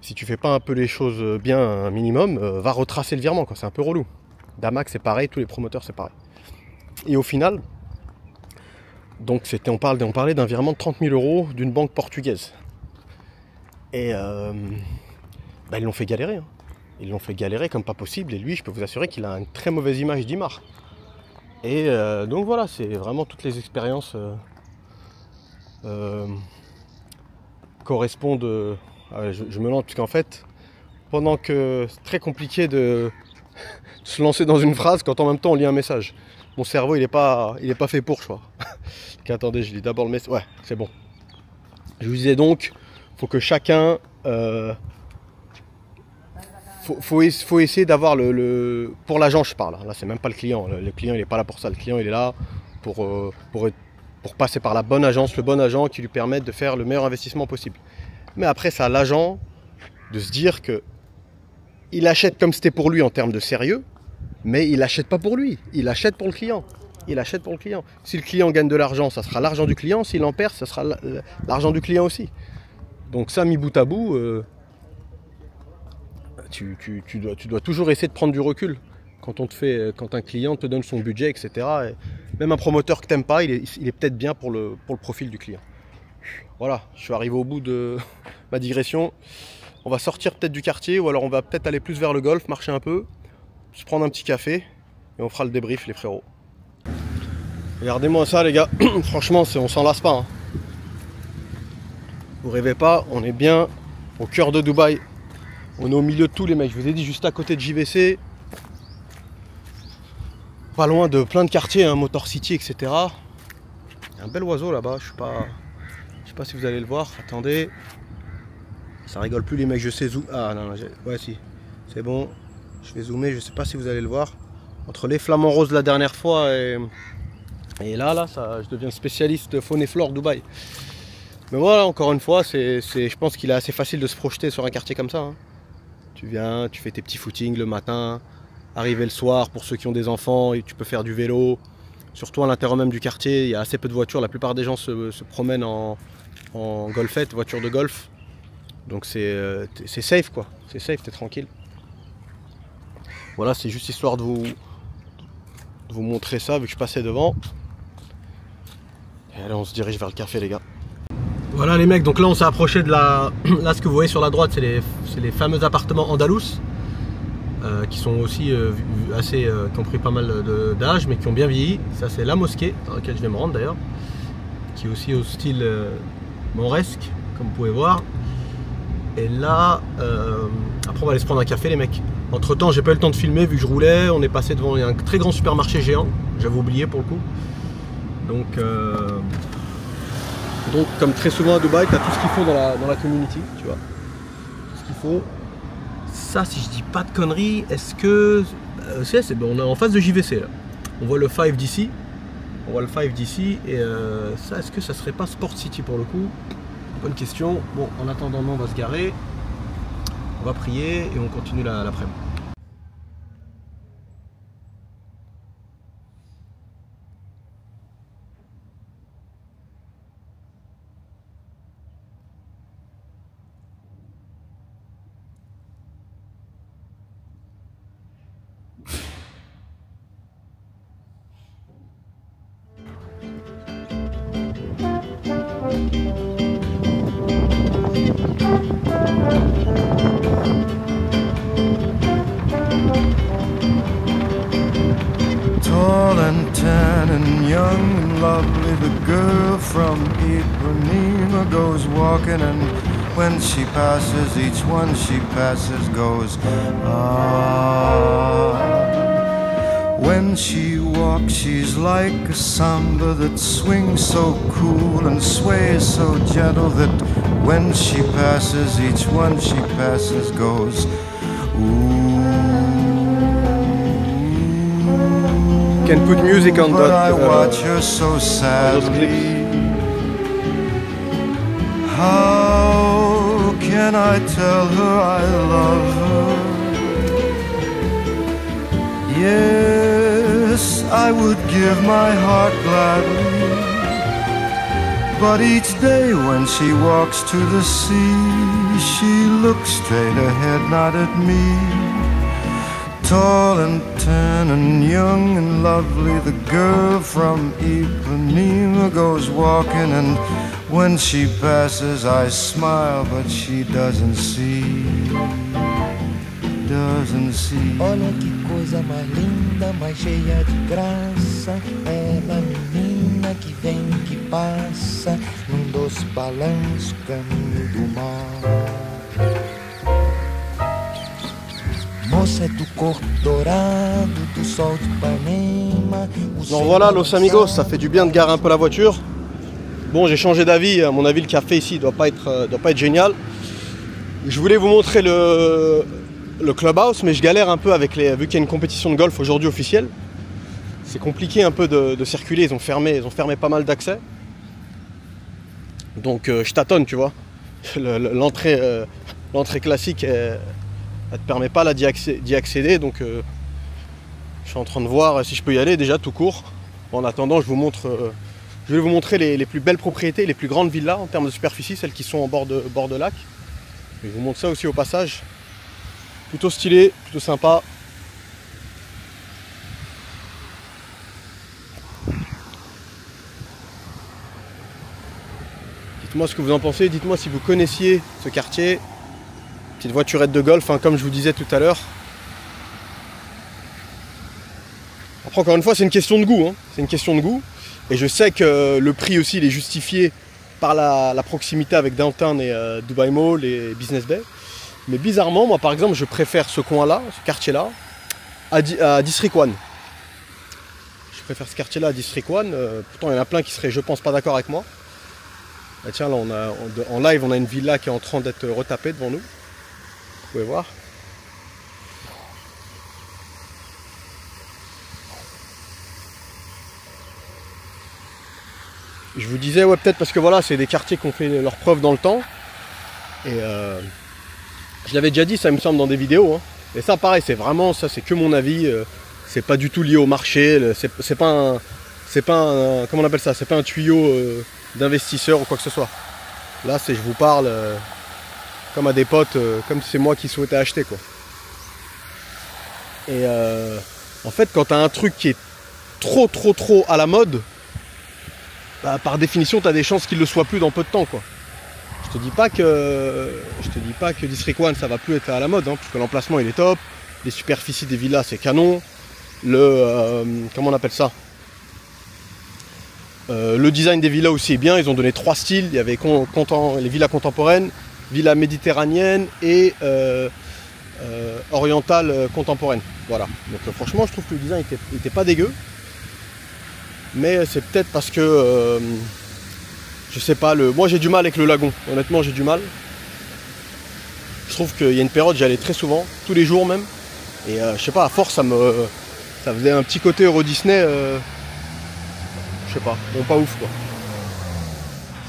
Si tu fais pas un peu les choses bien, un minimum, va retracer le virement, quoi. C'est un peu relou. Damac c'est pareil, tous les promoteurs c'est pareil. Et au final, donc on parlait d'un virement de 30 000 € d'une banque portugaise. Et ils l'ont fait galérer. Hein. Ils l'ont fait galérer comme pas possible. Et lui, je peux vous assurer qu'il a une très mauvaise image d'Imar. Et donc voilà, c'est vraiment toutes les expériences correspondent. Je me lance parce qu'en fait, pendant que c'est très compliqué de se lancer dans une phrase quand en même temps on lit un message. Mon cerveau il est pas fait pour, je crois. Attendez, je lis d'abord le message. Ouais, c'est bon. Je vous disais donc, faut que chacun faut essayer d'avoir pour l'agent, je parle. Là, c'est même pas le client. Le client, il n'est pas là pour ça. Le client, il est là pour passer par la bonne agence, le bon agent qui lui permette de faire le meilleur investissement possible. Mais après, c'est à l'agent de se dire que il achète comme c'était pour lui en termes de sérieux, mais il achète pas pour lui. Il achète pour le client. Si le client gagne de l'argent, ça sera l'argent du client. S'il en perd, ça sera l'argent du client aussi. Donc ça, mis bout à bout, tu dois toujours essayer de prendre du recul quand un client te donne son budget, etc. Et même un promoteur que t'aimes pas, il est peut-être bien pour le profil du client. Voilà, je suis arrivé au bout de ma digression. On va sortir peut-être du quartier ou alors on va peut-être aller plus vers le golf, marcher un peu, se prendre un petit café et on fera le débrief, les frérots. Regardez-moi ça, les gars. Franchement, on s'en lasse pas. Hein. Vous rêvez pas, on est bien au cœur de Dubaï. On est au milieu de tous les mecs. Je vous ai dit, juste à côté de JVC. Pas loin de plein de quartiers, hein, Motor City, etc. Il y a un bel oiseau là-bas. Je sais pas si vous allez le voir. Attendez. Ça rigole plus les mecs, je sais zoomer. Ah non, ouais si. C'est bon. Je vais zoomer, je sais pas si vous allez le voir. Entre les flamants roses la dernière fois et là, je deviens spécialiste faune et flore Dubaï. Mais voilà, encore une fois, je pense qu'il est assez facile de se projeter sur un quartier comme ça. Hein. Tu viens, tu fais tes petits footings le matin, arrivé le soir pour ceux qui ont des enfants, et tu peux faire du vélo. Surtout à l'intérieur même du quartier, il y a assez peu de voitures, la plupart des gens se promènent en golfette, voiture de golf. Donc c'est safe quoi, c'est safe, t'es tranquille. Voilà, c'est juste histoire de vous montrer ça vu que je passais devant. Et là on se dirige vers le café les gars. Voilà les mecs, donc là on s'est approché de la... Là ce que vous voyez sur la droite c'est les fameux appartements andalous qui sont aussi assez... qui ont pris pas mal d'âge mais qui ont bien vieilli. Ça c'est la mosquée dans laquelle je vais me rendre d'ailleurs, qui est aussi au style mauresque comme vous pouvez voir. Et là, après on va aller se prendre un café les mecs. Entre temps j'ai pas eu le temps de filmer vu que je roulais, on est passé devant un très grand supermarché géant, j'avais oublié pour le coup. Donc comme très souvent à Dubaï, tu as tout ce qu'il faut dans la community, tu vois. Tout ce qu'il faut. Ça si je dis pas de conneries, est-ce que... on est en face de JVC là. On voit le 5 d'ici. On voit le 5 d'ici et ça est-ce que ça serait pas Sport City pour le coup? Bonne question. Bon en attendant on va se garer. On va prier et on continue l'après-midi. Tall and tan and young and lovely, the girl from Ipanema goes walking, and when she passes, each one she passes goes, ah. When she walks, she's like a samba that swings so cool and sways so gentle that when she passes, each one she passes goes, ooh. Can put music on but that. I watch her so sadly. How can I tell her I love her? Yes, I would give my heart gladly, but each day when she walks to the sea, she looks straight ahead, not at me. Tall and tan and young and lovely, the girl from Ipanema goes walking, and when she passes I smile, but she doesn't see, doesn't see. Olha que coisa mais linda, mais cheia de graça, ela menina que vem, que passa, num doce balanço, caminho do mar. Moça do corpo dourado, do sol de Ipanema. Donc voilà los amigos, ça fait du bien de garer un peu la voiture. Bon j'ai changé d'avis, à mon avis le café ici doit pas être génial. Je voulais vous montrer le clubhouse, mais je galère un peu avec vu qu'il y a une compétition de golf aujourd'hui officielle. C'est compliqué un peu de circuler, ils ont fermé pas mal d'accès. Donc je tâtonne tu vois. L'entrée classique elle te permet pas là d'y accéder, donc je suis en train de voir si je peux y aller déjà tout court. En attendant je vais vous montrer les plus belles propriétés, les plus grandes villas en termes de superficie, celles qui sont en bord de lac. Je vous montre ça aussi au passage. Plutôt stylé, plutôt sympa. Dites-moi ce que vous en pensez, dites-moi si vous connaissiez ce quartier. Petite voiturette de golf, hein, comme je vous disais tout à l'heure. Après encore une fois c'est une question de goût, hein. C'est une question de goût. Et je sais que le prix aussi il est justifié par la proximité avec Downtown et Dubai Mall et Business Bay. Mais bizarrement, moi par exemple, je préfère ce coin-là, ce quartier-là, à District 1. Je préfère ce quartier-là à District 1. Pourtant, il y en a plein qui seraient, je pense, pas d'accord avec moi. Bah, tiens, là, en live, on a une villa qui est en train d'être retapée devant nous. Vous pouvez voir. Je vous disais, ouais, peut-être parce que voilà, c'est des quartiers qui ont fait leur preuve dans le temps. Et Je l'avais déjà dit, ça me semble dans des vidéos. Hein. Et ça, pareil, c'est vraiment, ça, c'est que mon avis. C'est pas du tout lié au marché. C'est pas un, comment on appelle ça? C'est pas un tuyau d'investisseur ou quoi que ce soit. Là, je vous parle comme à des potes, comme si c'est moi qui souhaitais acheter, quoi. Et en fait, quand tu as un truc qui est trop à la mode, bah, par définition, tu as des chances qu'il le soit plus dans peu de temps, quoi. Je te dis pas que District 1 ça va plus être à la mode, hein, parce que l'emplacement il est top, les superficies des villas c'est canon, comment on appelle ça, le design des villas aussi est bien. Ils ont donné 3 styles. Il y avait les villas contemporaines, villas méditerranéennes et orientales contemporaines. Voilà. Donc franchement, je trouve que le design était pas dégueu. Mais c'est peut-être parce que je sais pas. Moi, j'ai du mal avec le lagon. Honnêtement, j'ai du mal. Je trouve qu'il y a une période, j'y allais très souvent, tous les jours même. Et je sais pas, à force, ça faisait un petit côté Euro Disney. Je sais pas, bon, pas ouf quoi.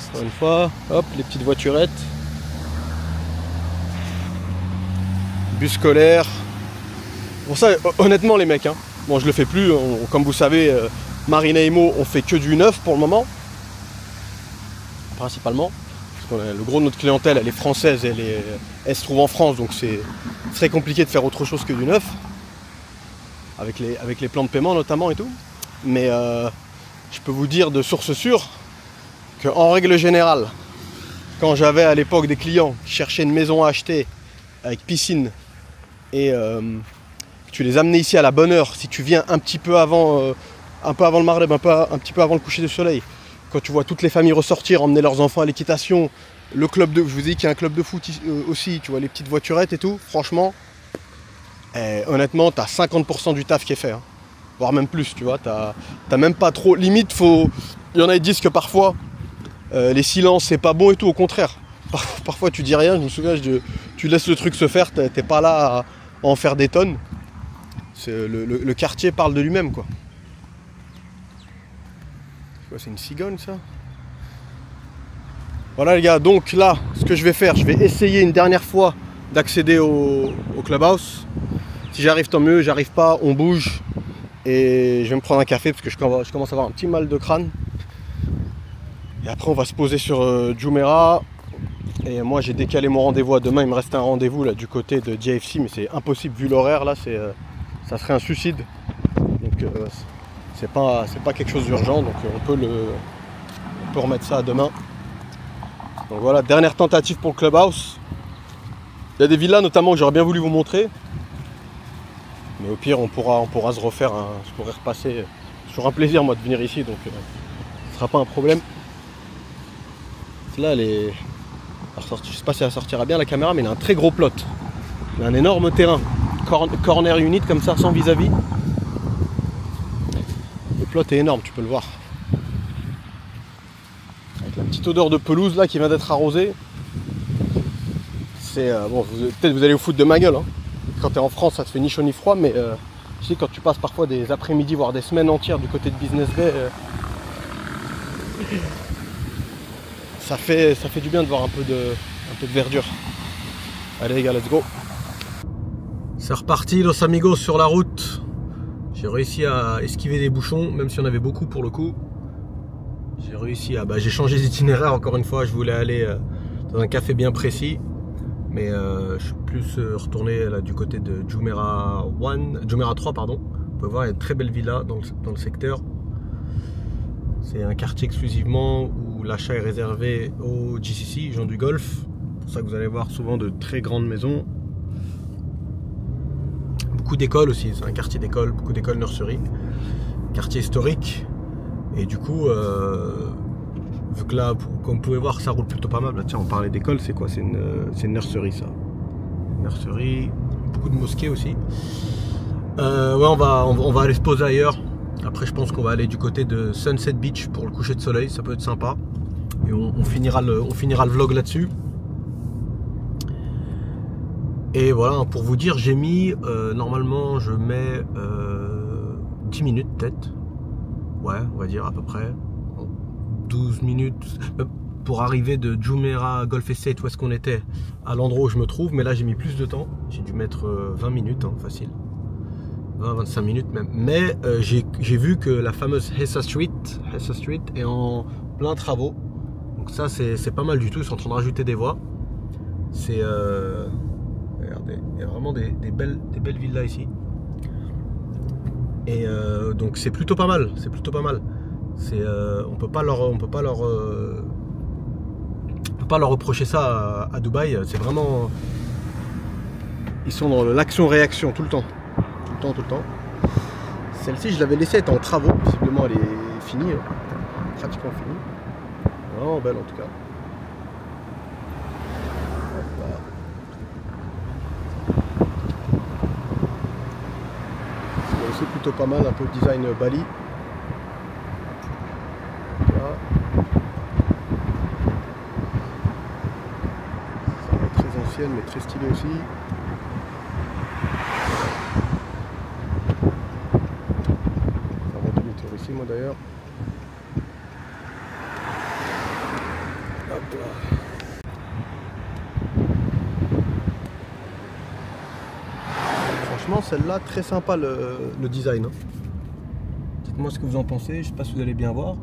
Encore une fois, hop, les petites voiturettes. Bus scolaire. Pour ça, honnêtement les mecs, hein, bon je le fais plus, comme vous savez, Marina et Mo, on fait que du neuf pour le moment. Principalement. Parce que le gros de notre clientèle, elle est française, elle se trouve en France, donc c'est très compliqué de faire autre chose que du neuf. Avec les plans de paiement notamment et tout. Mais je peux vous dire de source sûre qu'en règle générale, quand j'avais à l'époque des clients qui cherchaient une maison à acheter avec piscine et que tu les amenais ici à la bonne heure, si tu viens un petit peu avant le Maghreb, un petit peu avant le coucher du soleil, quand tu vois toutes les familles ressortir, emmener leurs enfants à l'équitation, le club de, je vous ai dit qu'il y a un club de foot aussi, tu vois les petites voiturettes et tout, franchement, honnêtement, tu as 50% du taf qui est fait. Hein. Voire même plus, tu vois, t'as même pas trop, limite, il y en a qui disent que parfois, les silences c'est pas bon et tout, au contraire. Parfois tu dis rien, je me souviens, tu laisses le truc se faire, t'es pas là à en faire des tonnes. Le quartier parle de lui-même, quoi. C'est une cigogne, ça? Voilà les gars, donc là, ce que je vais faire, je vais essayer une dernière fois d'accéder au clubhouse. Si j'arrive, tant mieux, j'arrive pas, on bouge. Et je vais me prendre un café parce que je commence à avoir un petit mal de crâne. Et après on va se poser sur Jumeirah. Et moi j'ai décalé mon rendez-vous à demain. Il me reste un rendez-vous là du côté de JFC, mais c'est impossible vu l'horaire là, ça serait un suicide. Donc c'est pas quelque chose d'urgent, donc on peut remettre ça à demain. Donc voilà, dernière tentative pour le clubhouse. Il y a des villas notamment que j'aurais bien voulu vous montrer. Mais au pire, on pourra se refaire, je pourrais repasser. C'est toujours un plaisir, moi, de venir ici, donc ce ne sera pas un problème. Là, je ne sais pas si elle sortira bien la caméra, mais il a un très gros plot. Il a un énorme terrain. Corner unit, comme ça, sans vis-à-vis. Le plot est énorme, tu peux le voir. Avec la petite odeur de pelouse, là, qui vient d'être arrosée. C'est... bon, peut-être vous allez vous foutre de ma gueule, hein. Quand tu es en France, ça te fait ni chaud ni froid, mais tu sais, quand tu passes parfois des après-midi, voire des semaines entières du côté de Business Bay, ça fait du bien de voir un peu de verdure. Allez les gars, let's go. C'est reparti, los amigos, sur la route. J'ai réussi à esquiver des bouchons, même si on avait beaucoup pour le coup. J'ai réussi à... j'ai changé d'itinéraire encore une fois, je voulais aller dans un café bien précis. Mais je suis plus retourné là, du côté de Jumeirah 3, pardon. Vous pouvez voir, il y a une très belle villa dans le secteur. C'est un quartier exclusivement où l'achat est réservé aux GCC, gens du Golfe. C'est pour ça que vous allez voir souvent de très grandes maisons. Beaucoup d'écoles aussi, c'est un quartier d'école, beaucoup d'écoles nurseries. Quartier historique. Et du coup... vu que là, comme vous pouvez voir, ça roule plutôt pas mal. Là, tiens, on parlait d'école, c'est quoi? C'est une nurserie, ça. Nurserie, beaucoup de mosquées aussi. Ouais, on va aller se poser ailleurs. Après, je pense qu'on va aller du côté de Sunset Beach pour le coucher de soleil. Ça peut être sympa. Et on finira le vlog là-dessus. Et voilà, pour vous dire, j'ai mis, normalement, je mets 10 minutes peut-être. Ouais, on va dire à peu près. 12 minutes, pour arriver de Jumeirah Golf Estate, où est-ce qu'on était, à l'endroit où je me trouve. Mais là, j'ai mis plus de temps. J'ai dû mettre 20 minutes, hein, facile. 20-25 minutes même. Mais j'ai vu que la fameuse Hessa Street est en plein travaux. Donc ça, c'est pas mal du tout. Ils sont en train de rajouter des voies. C'est... regardez, il y a vraiment des belles villas ici. Et donc c'est plutôt pas mal. C'est plutôt pas mal. On peut pas leur reprocher ça à Dubaï. C'est vraiment... Ils sont dans l'action-réaction tout le temps. Tout le temps. Celle-ci, je l'avais laissée être en travaux. Visiblement, elle est finie. Pratiquement finie. Vraiment belle en tout cas. C'est aussi plutôt pas mal, un peu design Bali. Voilà. Ça va être très ancienne mais très stylée aussi. Ici moi d'ailleurs. Hop là. Franchement celle-là très sympa le design. Hein. Dites-moi ce que vous en pensez, je sais pas si vous allez bien voir.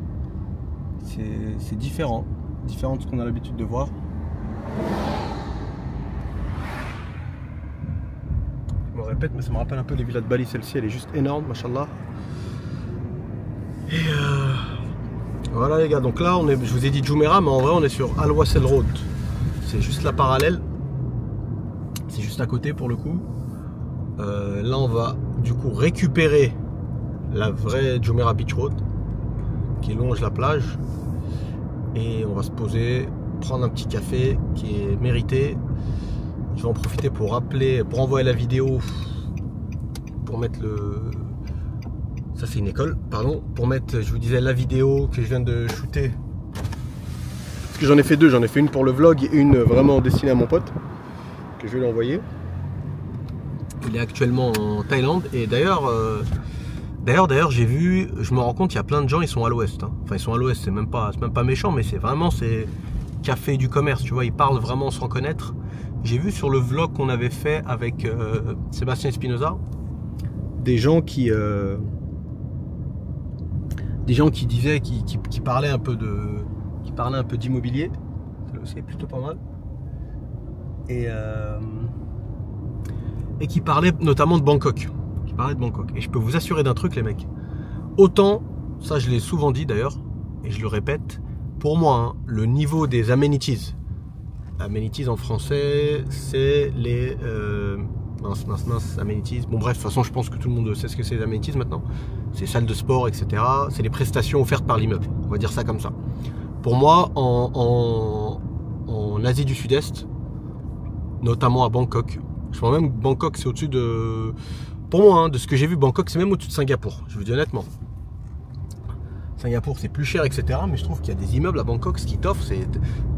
C'est différent. Différent de ce qu'on a l'habitude de voir. Je me répète mais ça me rappelle un peu les villas de Bali, celle-ci elle est juste énorme, machallah. Et voilà les gars, donc là je vous ai dit Jumeirah, mais en vrai on est sur Al Wasl Road. C'est juste la parallèle. C'est juste à côté pour le coup. Là on va du coup récupérer la vraie Jumeirah Beach Road qui longe la plage. Et on va se poser, prendre un petit café qui est mérité. Je vais en profiter pour envoyer la vidéo, pour mettre le... Ça c'est une école, pardon, pour mettre, je vous disais, la vidéo que je viens de shooter. Parce que j'en ai fait deux, j'en ai fait une pour le vlog et une vraiment destinée à mon pote, que je vais lui envoyer. Il est actuellement en Thaïlande et d'ailleurs, j'ai vu, je me rends compte, il y a plein de gens, ils sont à l'ouest. Hein. Enfin, ils sont à l'ouest, c'est même pas méchant, mais c'est vraiment, c'est café du commerce, tu vois, ils parlent vraiment sans connaître. J'ai vu sur le vlog qu'on avait fait avec Sébastien Espinosa, des gens qui disaient, qui parlaient un peu d'immobilier. C'est plutôt pas mal. Et qui parlaient notamment de Bangkok. Et je peux vous assurer d'un truc les mecs. Autant, ça je l'ai souvent dit d'ailleurs, et je le répète, pour moi, hein, le niveau des amenities. Amenities en français, c'est les... mince, amenities. Bon bref, de toute façon je pense que tout le monde sait ce que c'est les amenities maintenant. C'est salles de sport, etc. C'est les prestations offertes par l'immeuble. On va dire ça comme ça. Pour moi, en Asie du Sud-Est, notamment à Bangkok, je pense même que Bangkok c'est au-dessus de... Pour moi, hein, de ce que j'ai vu, Bangkok c'est même au-dessus de Singapour. Je vous dis honnêtement. Singapour c'est plus cher, etc. Mais je trouve qu'il y a des immeubles à Bangkok, ce qui t'offre, c'est...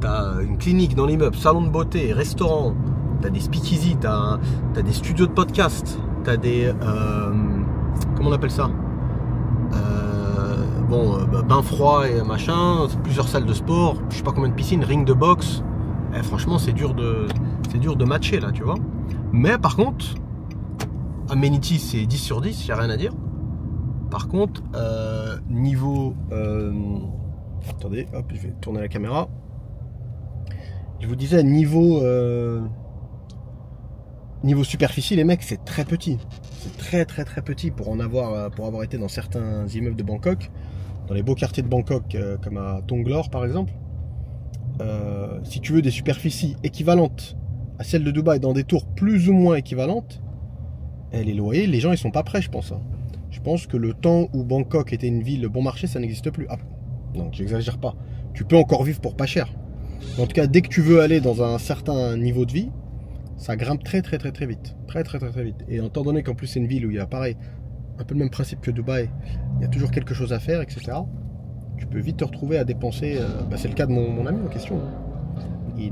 T'as une clinique dans l'immeuble, salon de beauté, restaurant, t'as des speakeasy, t'as des studios de podcast, t'as des... comment on appelle ça, bain froid et machin, plusieurs salles de sport, je sais pas combien de piscines, ring de boxe. Franchement c'est dur de matcher là, tu vois. Mais par contre, amenities c'est 10 sur 10, y a rien à dire. Par contre, niveau... attendez, hop, je vais tourner la caméra. Je vous disais, niveau superficie, les mecs, c'est très petit. C'est très petit pour avoir été dans certains immeubles de Bangkok, dans les beaux quartiers de Bangkok, comme à Tonglor par exemple. Si tu veux des superficies équivalentes à celles de Dubaï, dans des tours plus ou moins équivalentes, les loyers, les gens ils sont pas prêts, je pense. Hein. Je pense que le temps où Bangkok était une ville bon marché, ça n'existe plus. Ah, non, j'exagère pas. Tu peux encore vivre pour pas cher. En tout cas, dès que tu veux aller dans un certain niveau de vie, ça grimpe très vite. Très vite. Et étant donné qu'en plus c'est une ville où il y a pareil, un peu le même principe que Dubaï, il y a toujours quelque chose à faire, etc. Tu peux vite te retrouver à dépenser, c'est le cas de mon ami en question. Hein. Il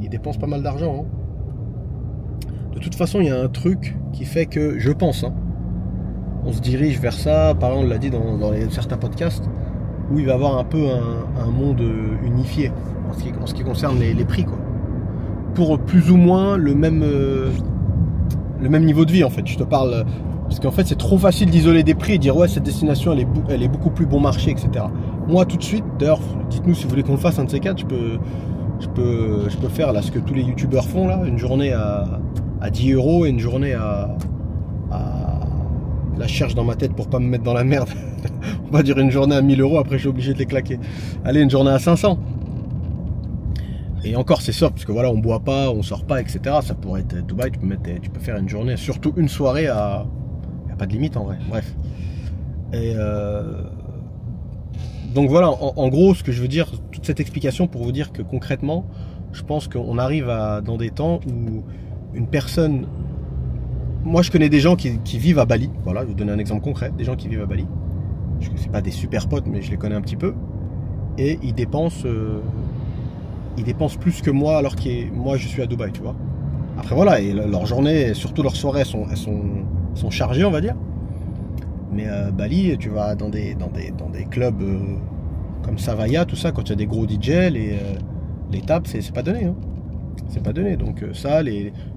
dépense pas mal d'argent. Hein. De toute façon, il y a un truc qui fait que, je pense, hein, on se dirige vers ça, par exemple on l'a dit dans certains podcasts, où il va y avoir un peu un monde unifié en ce qui concerne les prix, quoi. Pour plus ou moins le même niveau de vie, en fait. Je te parle, parce qu'en fait c'est trop facile d'isoler des prix et dire ouais, cette destination elle est beaucoup plus bon marché, etc. Moi tout de suite, d'ailleurs dites-nous si vous voulez qu'on le fasse, un de ces quatre, je peux faire là ce que tous les youtubeurs font là, une journée à 10 € et une journée à la cherche dans ma tête pour pas me mettre dans la merde. On va dire une journée à 1000 €, après je suis obligé de les claquer. Allez, une journée à 500. Et encore c'est soft, parce que voilà, on boit pas, on sort pas, etc. Ça pourrait être Dubaï, tu peux faire une journée, surtout une soirée à... Il n'y a pas de limite en vrai, bref. Et donc voilà, en gros, ce que je veux dire, toute cette explication pour vous dire que concrètement, je pense qu'on arrive dans des temps où une personne... Moi je connais des gens qui vivent à Bali, voilà, je vais vous donner un exemple concret, des gens qui vivent à Bali. C'est pas des super potes, mais je les connais un petit peu. Et ils dépensent plus que moi, alors que moi je suis à Dubaï, tu vois. Après voilà, et leurs journées, surtout leurs soirées, elles sont chargées, on va dire. Mais Bali, tu vas dans des clubs comme Savaya, tout ça, quand il y a des gros DJ, les tables, c'est pas donné. Hein. C'est pas donné. Donc ça,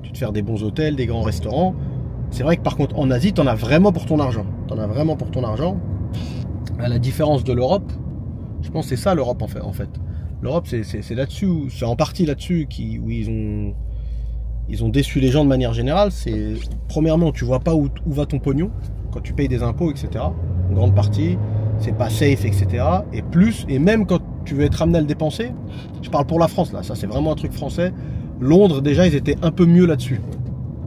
tu te fais des bons hôtels, des grands restaurants. C'est vrai que par contre, en Asie, t'en as vraiment pour ton argent. T'en as vraiment pour ton argent. À la différence de l'Europe, je pense que c'est ça l'Europe en fait. L'Europe, c'est là-dessus, c'est en partie là-dessus où ils ont déçu les gens de manière générale. C'est premièrement, tu vois pas où va ton pognon quand tu payes des impôts, etc. Une grande partie, c'est pas safe, etc. Et même quand tu veux être amené à le dépenser, je parle pour la France là, ça c'est vraiment un truc français. Londres déjà, ils étaient un peu mieux là-dessus.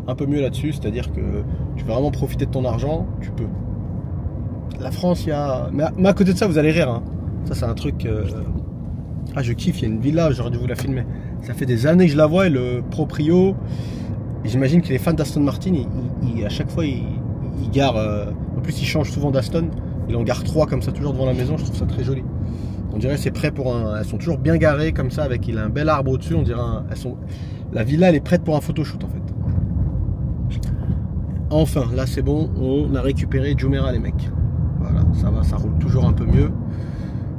Un peu mieux là-dessus, c'est-à-dire que tu veux vraiment profiter de ton argent, tu peux. La France, il y a... Mais à côté de ça, vous allez rire. Hein. Ça, c'est un truc... Ah, je kiffe, il y a une villa, j'aurais dû vous la filmer. Ça fait des années que je la vois et le proprio... J'imagine que les fans d'Aston Martin, à chaque fois, ils garent... En plus, ils changent souvent d'Aston. Il en gare 3 comme ça, toujours devant la maison. Je trouve ça très joli. On dirait que c'est prêt pour un... Elles sont toujours bien garées comme ça, avec il a un bel arbre au-dessus. On dirait La villa, elle est prête pour un photoshoot, en fait. Enfin, là, c'est bon. On a récupéré Jumeirah, les mecs. Voilà, ça va, ça roule toujours un peu mieux.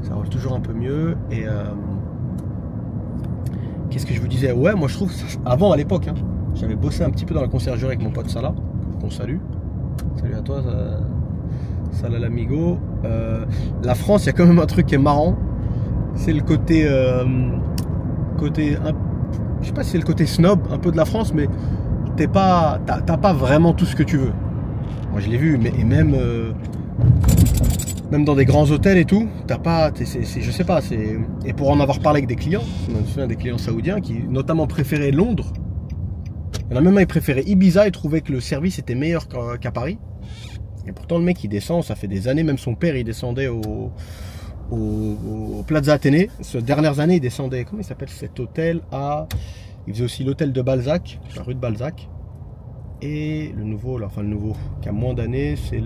Ça roule toujours un peu mieux. Et qu'est-ce que je vous disais? Ouais, moi je trouve, avant à l'époque, hein, j'avais bossé un petit peu dans la conciergerie avec mon pote Salah, qu'on salue. Salut à toi, Salah l'amigo. La France, il y a quand même un truc qui est marrant. C'est le côté... je sais pas si c'est le côté snob un peu de la France, mais t'as pas vraiment tout ce que tu veux. Moi je l'ai vu, mais même dans des grands hôtels et tout, t'as pas, je sais pas, et pour en avoir parlé avec des clients, je me souviens des clients saoudiens qui notamment préféraient Londres. Il y en a même un qui préférait Ibiza et trouvait que le service était meilleur qu'à Paris. Et pourtant le mec il descend, ça fait des années, même son père il descendait au Plaza Athénée. Ces dernières années il descendait, comment il s'appelle cet hôtel il faisait aussi l'hôtel de Balzac, la rue de Balzac. Et le nouveau, qui a moins d'années, c'est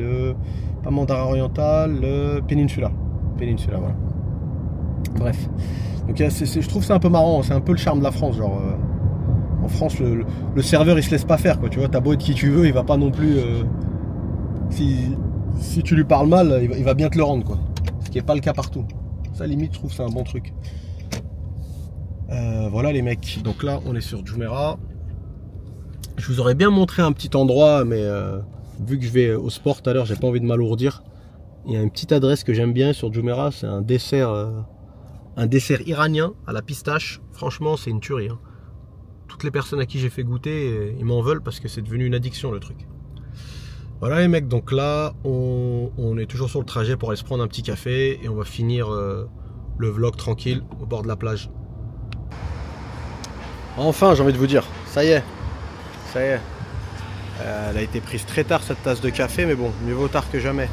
pas Mandarin Oriental, le Peninsula, voilà. Bref, donc je trouve ça un peu marrant, c'est un peu le charme de la France, genre en France le serveur il se laisse pas faire, quoi, tu vois, t'as beau être qui tu veux, il va pas non plus, si tu lui parles mal, il va bien te le rendre, quoi, ce qui est pas le cas partout. Ça limite, je trouve c'est un bon truc. Voilà les mecs, donc là on est sur Jumeirah. Je vous aurais bien montré un petit endroit, mais vu que je vais au sport tout à l'heure, j'ai pas envie de m'alourdir. Il y a une petite adresse que j'aime bien sur Jumeirah, c'est un dessert iranien à la pistache. Franchement, c'est une tuerie. Hein. Toutes les personnes à qui j'ai fait goûter, ils m'en veulent parce que c'est devenu une addiction le truc. Voilà les mecs, donc là, on est toujours sur le trajet pour aller se prendre un petit café et on va finir le vlog tranquille au bord de la plage. Enfin, j'ai envie de vous dire, ça y est. Ça y est, elle a été prise très tard cette tasse de café, mais bon, mieux vaut tard que jamais.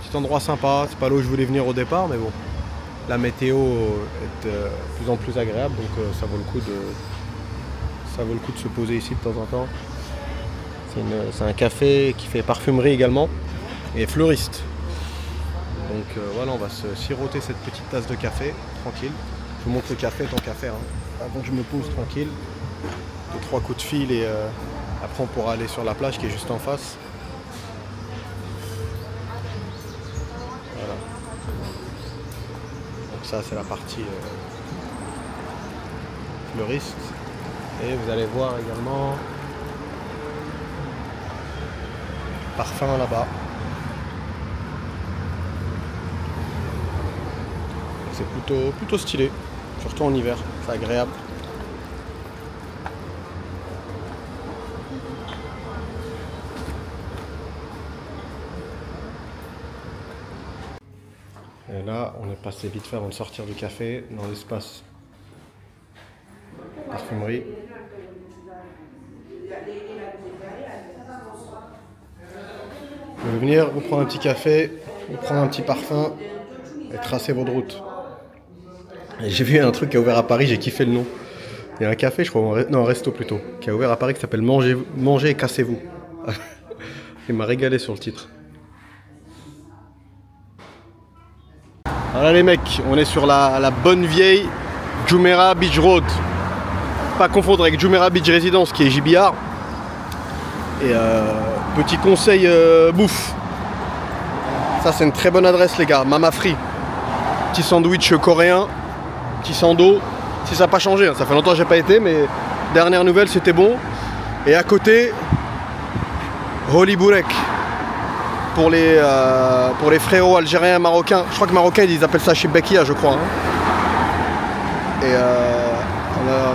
Petit endroit sympa, c'est pas là où je voulais venir au départ, mais bon, la météo est de plus en plus agréable, donc ça vaut le coup de se poser ici de temps en temps. C'est un café qui fait parfumerie également et fleuriste. Donc voilà, on va se siroter cette petite tasse de café, tranquille. Je vous montre le café tant qu'à faire, hein, avant que je me pose tranquille. 2-3 coups de fil et après on pourra aller sur la plage qui est juste en face. Voilà. ça c'est la partie fleuriste. Et vous allez voir également parfum là-bas. C'est plutôt stylé, surtout en hiver, c'est agréable. Et là, on est passé vite fait avant de sortir du café dans l'espace parfumerie. Vous pouvez venir, vous prendre un petit café, vous prendre un petit parfum et tracer votre route. J'ai vu un truc qui a ouvert à Paris, j'ai kiffé le nom. Il y a un café, je crois, non, un resto plutôt, qui a ouvert à Paris qui s'appelle Mangez et cassez-vous. Il m'a régalé sur le titre. Voilà les mecs, on est sur la bonne vieille Jumeirah Beach Road. Pas confondre avec Jumeirah Beach Residence qui est JBR. Et petit conseil bouffe. Ça c'est une très bonne adresse les gars, Mama Free. Petit sandwich coréen, petit sando. Si ça n'a pas changé, hein. Ça fait longtemps que j'ai pas été, mais dernière nouvelle c'était bon. Et à côté, Holy Bourek. Pour les frérots algériens et marocains. Je crois que marocains ils appellent ça Shibekia je crois. Hein. Et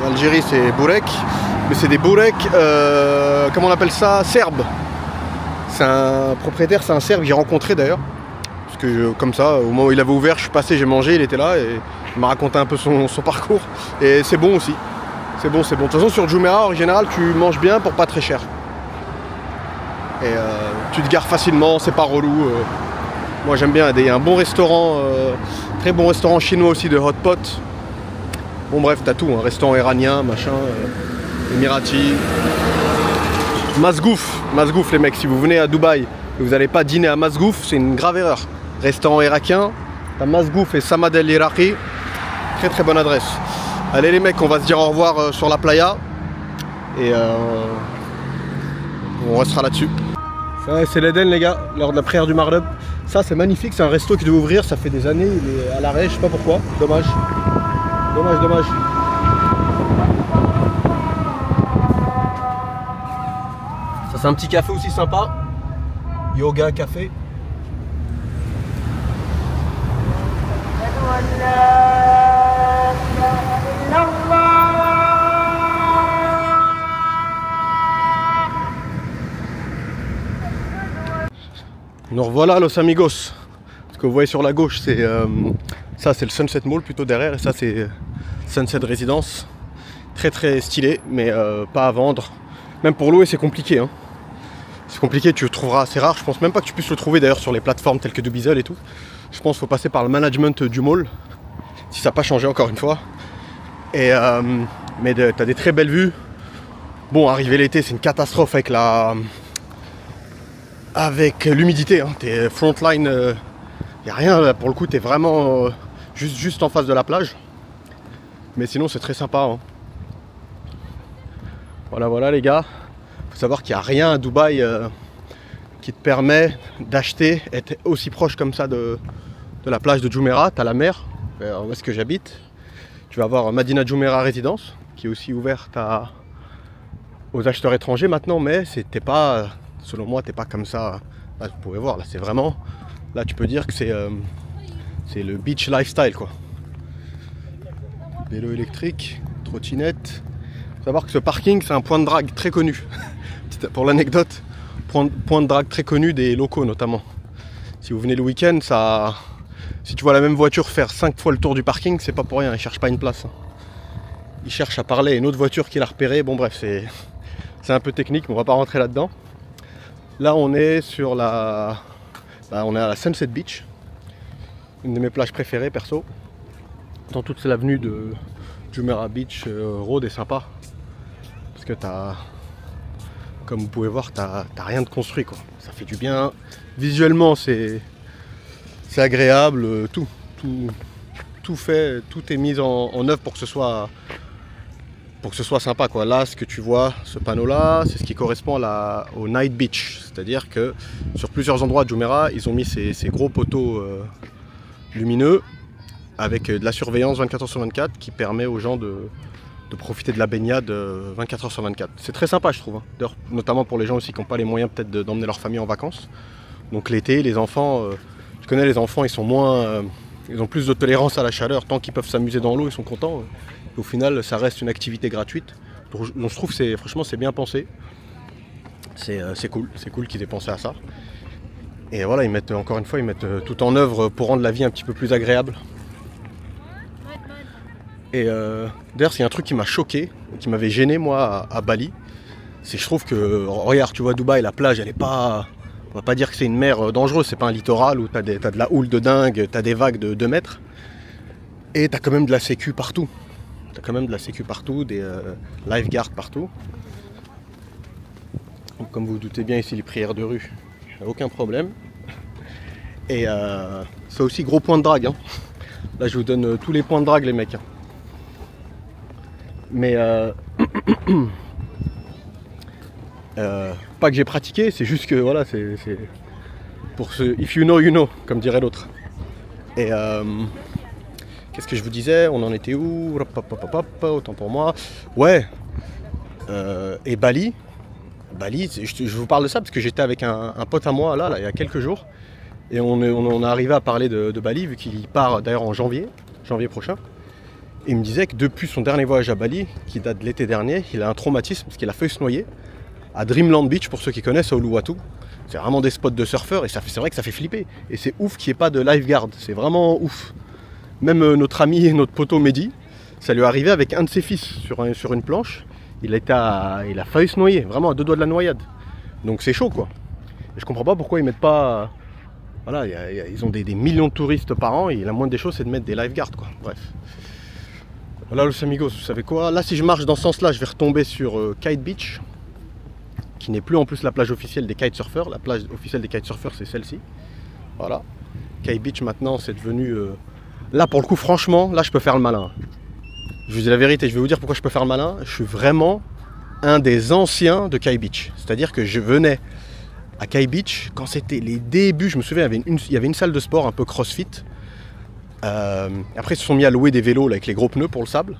en Algérie c'est bourek. Mais c'est des bourek, comment on appelle ça, serbes. C'est un propriétaire, c'est un serbe que j'ai rencontré d'ailleurs. Parce que comme ça, au moment où il avait ouvert, je suis passé, j'ai mangé, il était là et il m'a raconté un peu son parcours. Et c'est bon aussi. C'est bon, c'est bon. De toute façon sur Jumeirah en général tu manges bien pour pas très cher. Et tu te gares facilement, c'est pas relou. Moi j'aime bien, il y a un bon restaurant, très bon restaurant chinois aussi de hot pot. Bon bref, t'as tout, un restaurant iranien, machin, émirati. Masgouf les mecs, si vous venez à Dubaï et vous n'allez pas dîner à Masgouf, c'est une grave erreur. Restaurant irakien, t'as Masgouf et Samad El Iraqi, très très bonne adresse. Allez les mecs, on va se dire au revoir sur la playa et on restera là-dessus. C'est l'Eden les gars, lors de la prière du Maghreb. Ça c'est magnifique, c'est un resto qui devait ouvrir, ça fait des années, il est à l'arrêt, je sais pas pourquoi, dommage. Dommage. Ça c'est un petit café aussi sympa. Yoga café. Nous revoilà Los Amigos. Ce que vous voyez sur la gauche, c'est ça c'est le Sunset Mall plutôt derrière, et ça c'est Sunset Residence. Très très stylé, mais pas à vendre. Même pour louer c'est compliqué. Hein. C'est compliqué, tu le trouveras assez rare. Je pense même pas que tu puisses le trouver d'ailleurs sur les plateformes telles que Dubizzle et tout. Je pense qu'il faut passer par le management du mall, si ça n'a pas changé encore une fois. Et mais t'as des très belles vues. Bon, arrivé l'été, c'est une catastrophe avec l'humidité. Hein. T'es frontline, y a rien là, pour le coup. T'es vraiment juste en face de la plage. Mais sinon, c'est très sympa. Hein. Voilà les gars. Faut savoir qu'il n'y a rien à Dubaï qui te permet d'acheter, être aussi proche comme ça de la plage de Jumeirah. T'as la mer, où est-ce que j'habite. Tu vas avoir Madina Jumeirah Résidence, qui est aussi ouverte aux acheteurs étrangers maintenant, mais t'es pas, selon moi, t'es pas comme ça. Là, vous pouvez voir, là c'est vraiment, là tu peux dire que c'est le beach lifestyle quoi. Vélo électrique, trottinette. Faut savoir que ce parking c'est un point de drague très connu. Pour l'anecdote, point de drague très connu des locaux notamment. Si vous venez le week-end, si tu vois la même voiture faire 5 fois le tour du parking, c'est pas pour rien, ils cherchent pas une place. Ils cherchent à parler à une autre voiture qui l'a repéré. Bon bref, c'est un peu technique, mais on va pas rentrer là-dedans. Là on est sur on est à la Sunset Beach, une de mes plages préférées perso. Dans toute l'avenue de Jumeirah Beach Road est sympa. Parce que comme vous pouvez voir, t'as rien de construit quoi. Ça fait du bien. Visuellement c'est agréable, tout est mis en œuvre pour que ce soit sympa quoi. Là ce que tu vois, ce panneau là, c'est ce qui correspond au Night Beach. C'est-à-dire que sur plusieurs endroits de Jumeirah, ils ont mis ces gros poteaux lumineux avec de la surveillance 24 h sur 24 qui permet aux gens de profiter de la baignade 24 h sur 24. C'est très sympa je trouve, hein. D'ailleurs, notamment pour les gens aussi qui n'ont pas les moyens peut-être d'emmener leur famille en vacances. Donc l'été, les enfants, je connais les enfants, ils sont moins, ils ont plus de tolérance à la chaleur, tant qu'ils peuvent s'amuser dans l'eau, ils sont contents. Au final, ça reste une activité gratuite. Donc je trouve que franchement c'est bien pensé. C'est cool qu'ils aient pensé à ça. Et voilà, encore une fois, ils mettent tout en œuvre pour rendre la vie un petit peu plus agréable. Et d'ailleurs, c'est un truc qui m'a choqué, qui m'avait gêné moi à Bali. C'est je trouve que, regarde, tu vois Dubaï, la plage, elle est pas... On va pas dire que c'est une mer dangereuse, c'est pas un littoral où t'as de la houle de dingue, t'as des vagues de 2 mètres. Et t'as quand même de la sécu partout. T'as quand même de la sécu partout, des lifeguards partout. Donc, comme vous vous doutez bien ici, les prières de rue, aucun problème. Et c'est aussi gros point de drague, hein. Là je vous donne tous les points de drague les mecs. Mais pas que j'ai pratiqué, c'est juste que voilà, c'est pour ce if you know you know, comme dirait l'autre. Et qu'est-ce que je vous disais, on en était où? Autant pour moi. Ouais. Et Bali, je vous parle de ça parce que j'étais avec un pote à moi là, il y a quelques jours. Et on est arrivé à parler de Bali, vu qu'il part d'ailleurs en janvier prochain. Et il me disait que depuis son dernier voyage à Bali, qui date de l'été dernier, il a un traumatisme parce qu'il a failli se noyer à Dreamland Beach, pour ceux qui connaissent, à Uluwatu. C'est vraiment des spots de surfeurs et c'est vrai que ça fait flipper. Et c'est ouf qu'il n'y ait pas de lifeguard, c'est vraiment ouf. Même notre ami et notre poteau Mehdi, ça lui est arrivé avec un de ses fils sur une planche. Il a failli se noyer, vraiment à 2 doigts de la noyade. Donc c'est chaud quoi. Et je comprends pas pourquoi ils mettent pas... Voilà, ils ont des millions de touristes par an et la moindre des choses c'est de mettre des lifeguards quoi. Bref. Voilà los amigos, vous savez quoi? Là si je marche dans ce sens là, je vais retomber sur Kite Beach, qui n'est plus en plus la plage officielle des kitesurfers. La plage officielle des kitesurfers c'est celle-ci. Voilà. Kite Beach maintenant c'est devenu... Là pour le coup franchement, là je peux faire le malin. Je vous dis la vérité, je vais vous dire pourquoi je peux faire le malin. Je suis vraiment un des anciens de Kite Beach. C'est-à-dire que je venais à Kite Beach quand c'était les débuts. Je me souviens, il y avait une salle de sport un peu crossfit. Après ils se sont mis à louer des vélos là, avec les gros pneus pour le sable.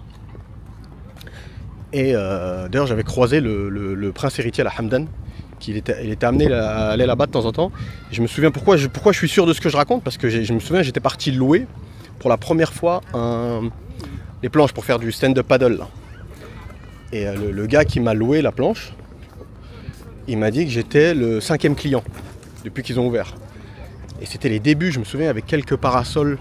Et d'ailleurs j'avais croisé le prince héritier à la Hamdan. Il était amené à aller là-bas de temps en temps. Et je me souviens pourquoi je suis sûr de ce que je raconte. Parce que je me souviens, j'étais parti louer pour la première fois les planches pour faire du stand-up paddle là. Et le gars qui m'a loué la planche, il m'a dit que j'étais le 5e client depuis qu'ils ont ouvert. Et c'était les débuts, je me souviens, avec quelques parasols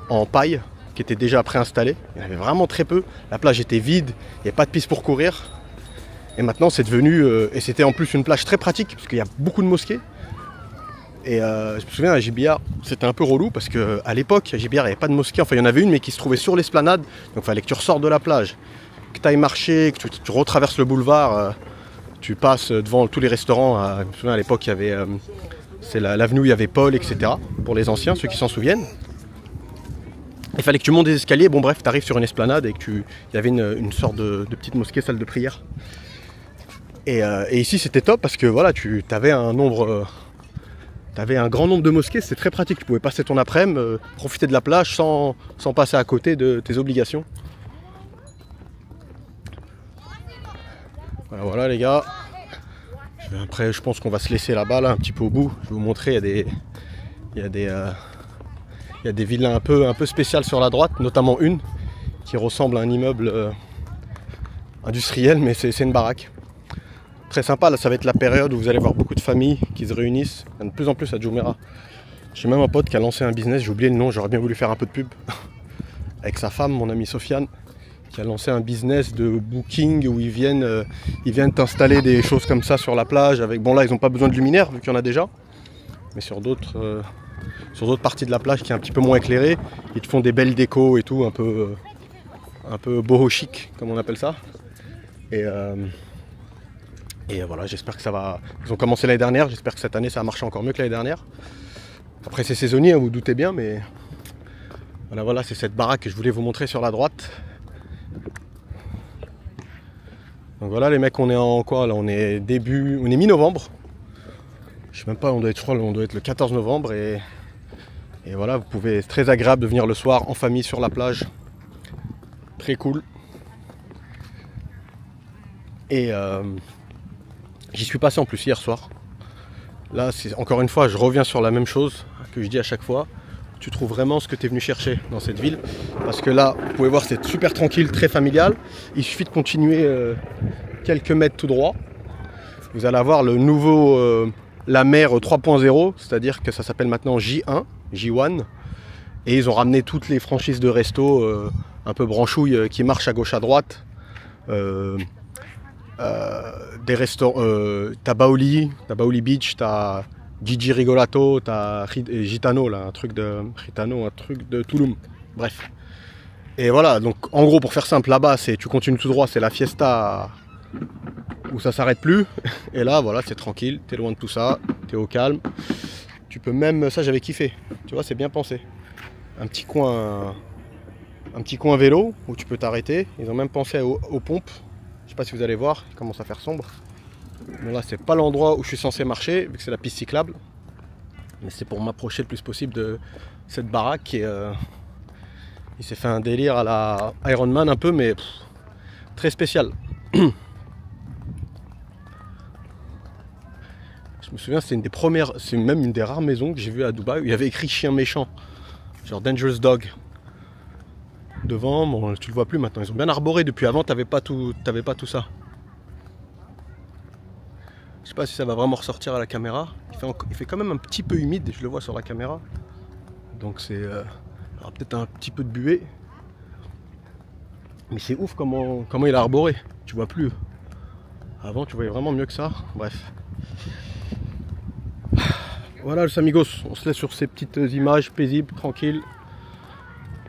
en paille qui étaient déjà préinstallés. Il y en avait vraiment très peu. La plage était vide, il n'y avait pas de piste pour courir. Et maintenant c'est devenu... et c'était en plus une plage très pratique parce qu'il y a beaucoup de mosquées. Et je me souviens à Gibiar, c'était un peu relou parce qu'à l'époque, à Gibiar, il n'y avait pas de mosquée. Enfin, il y en avait une, mais qui se trouvait sur l'esplanade. Donc, il fallait que tu ressortes de la plage, que tu ailles marcher, que tu retraverses le boulevard. Tu passes devant tous les restaurants. Je me souviens à l'époque, il y avait c'est l'avenue où il y avait Paul, etc. Pour les anciens, ceux qui s'en souviennent. Il fallait que tu montes des escaliers. Bon, bref, tu arrives sur une esplanade et il y avait une sorte de petite mosquée, salle de prière. Et ici, c'était top parce que voilà, tu avais un nombre. T'avais un grand nombre de mosquées, c'était très pratique. Tu pouvais passer ton après-midi, profiter de la plage sans passer à côté de tes obligations. Voilà les gars. Après, je pense qu'on va se laisser là-bas, là, un petit peu au bout. Je vais vous montrer, il y a des villas un peu spéciales sur la droite, notamment une qui ressemble à un immeuble industriel, mais c'est une baraque. Très sympa, là ça va être la période où vous allez voir beaucoup de familles qui se réunissent, de plus en plus à Jumeirah. J'ai même un pote qui a lancé un business, j'ai oublié le nom, j'aurais bien voulu faire un peu de pub. Avec sa femme, mon ami Sofiane, qui a lancé un business de booking où ils viennent t'installer des choses comme ça sur la plage. Bon là ils n'ont pas besoin de luminaire vu qu'il y en a déjà, mais sur d'autres parties de la plage qui est un petit peu moins éclairée, ils te font des belles décos et tout, un peu boho chic comme on appelle ça. Et voilà, j'espère que ça va... Ils ont commencé l'année dernière, j'espère que cette année ça va marcher encore mieux que l'année dernière. Après c'est saisonnier, vous vous doutez bien, mais... Voilà, c'est cette baraque que je voulais vous montrer sur la droite. Donc voilà les mecs, on est en quoi là? On est mi-novembre. Je sais même pas, on doit être le 14 novembre et Et voilà, vous pouvez, c'est très agréable de venir le soir en famille sur la plage. Très cool. Et j'y suis passé en plus hier soir. Là, c'est encore une fois, je reviens sur la même chose que je dis à chaque fois. Tu trouves vraiment ce que tu es venu chercher dans cette ville. Parce que là, vous pouvez voir, c'est super tranquille, très familial. Il suffit de continuer quelques mètres tout droit. Vous allez avoir le nouveau la mer 3.0, c'est-à-dire que ça s'appelle maintenant J1, J1. Et ils ont ramené toutes les franchises de resto un peu branchouilles qui marchent à gauche à droite. Des restaurants, t'as Baoli Beach, t'as Gigi Rigolato, t'as Gitano, là, un truc de Tulum, bref. Et voilà, donc en gros pour faire simple, là-bas c'est tu continues tout droit, c'est la fiesta où ça s'arrête plus. Et là voilà, c'est tranquille, t'es loin de tout ça, t'es au calme. Tu peux même, ça j'avais kiffé, tu vois, c'est bien pensé. Un petit coin vélo où tu peux t'arrêter. Ils ont même pensé aux pompes. Je sais pas si vous allez voir, il commence à faire sombre. Bon là c'est pas l'endroit où je suis censé marcher, vu que c'est la piste cyclable. Mais c'est pour m'approcher le plus possible de cette baraque. Et, il s'est fait un délire à la Iron Man un peu, mais très spécial. Je me souviens, c'est une des premières, c'est même une des rares maisons que j'ai vues à Dubaï où il y avait écrit chien méchant. Genre Dangerous Dog. Devant, bon, tu le vois plus maintenant, ils ont bien arboré depuis avant, t'avais pas tout ça. Je sais pas si ça va vraiment ressortir à la caméra. Il fait quand même un petit peu humide, je le vois sur la caméra. Donc c'est il y aura peut-être un petit peu de buée. Mais c'est ouf comment il a arboré. Tu vois plus. Avant tu voyais vraiment mieux que ça. Bref. Voilà les amigos, on se laisse sur ces petites images paisibles, tranquilles.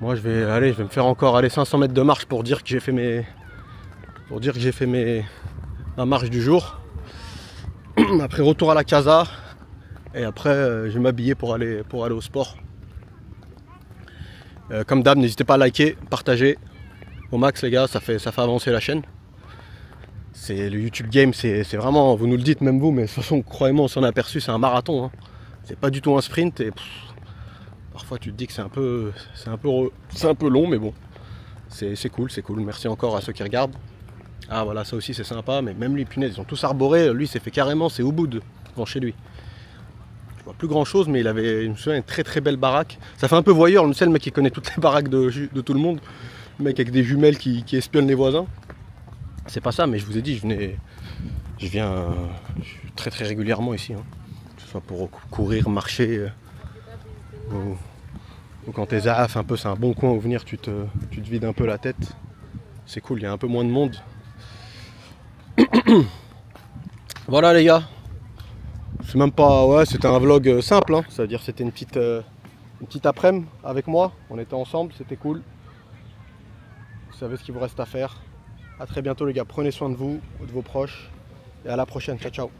Moi je vais me faire encore 500 mètres de marche pour dire que j'ai fait ma marche du jour. Après retour à la casa et après je vais m'habiller pour aller au sport. Comme d'hab, n'hésitez pas à liker, partager au max les gars, ça fait avancer la chaîne. C'est le YouTube game, c'est vraiment, vous nous le dites même vous, mais de toute façon croyez-moi on s'en est aperçu, c'est un marathon. Hein. C'est pas du tout un sprint et parfois tu te dis que c'est un peu long, mais bon, c'est cool. Merci encore à ceux qui regardent. Ah voilà, ça aussi c'est sympa, mais même les punaises, ils ont tous arboré. Lui, c'est fait carrément, c'est Ubud devant chez lui. Je vois plus grand chose, mais il avait, je me souviens, une très très belle baraque. Ça fait un peu voyeur, le mec qui connaît toutes les baraques de tout le monde. Le mec avec des jumelles qui espionnent les voisins. C'est pas ça, mais je vous ai dit, je viens très très régulièrement ici. Hein. Que ce soit pour courir, marcher, ou quand t'es zaf un peu, c'est un bon coin où venir, tu te vides un peu la tête. C'est cool, il y a un peu moins de monde. Voilà les gars. C'est même pas, ouais, c'était un vlog simple, hein. C'est-à-dire c'était une petite après-midi avec moi. On était ensemble, c'était cool. Vous savez ce qu'il vous reste à faire. A très bientôt les gars, prenez soin de vous, de vos proches. Et à la prochaine, ciao ciao.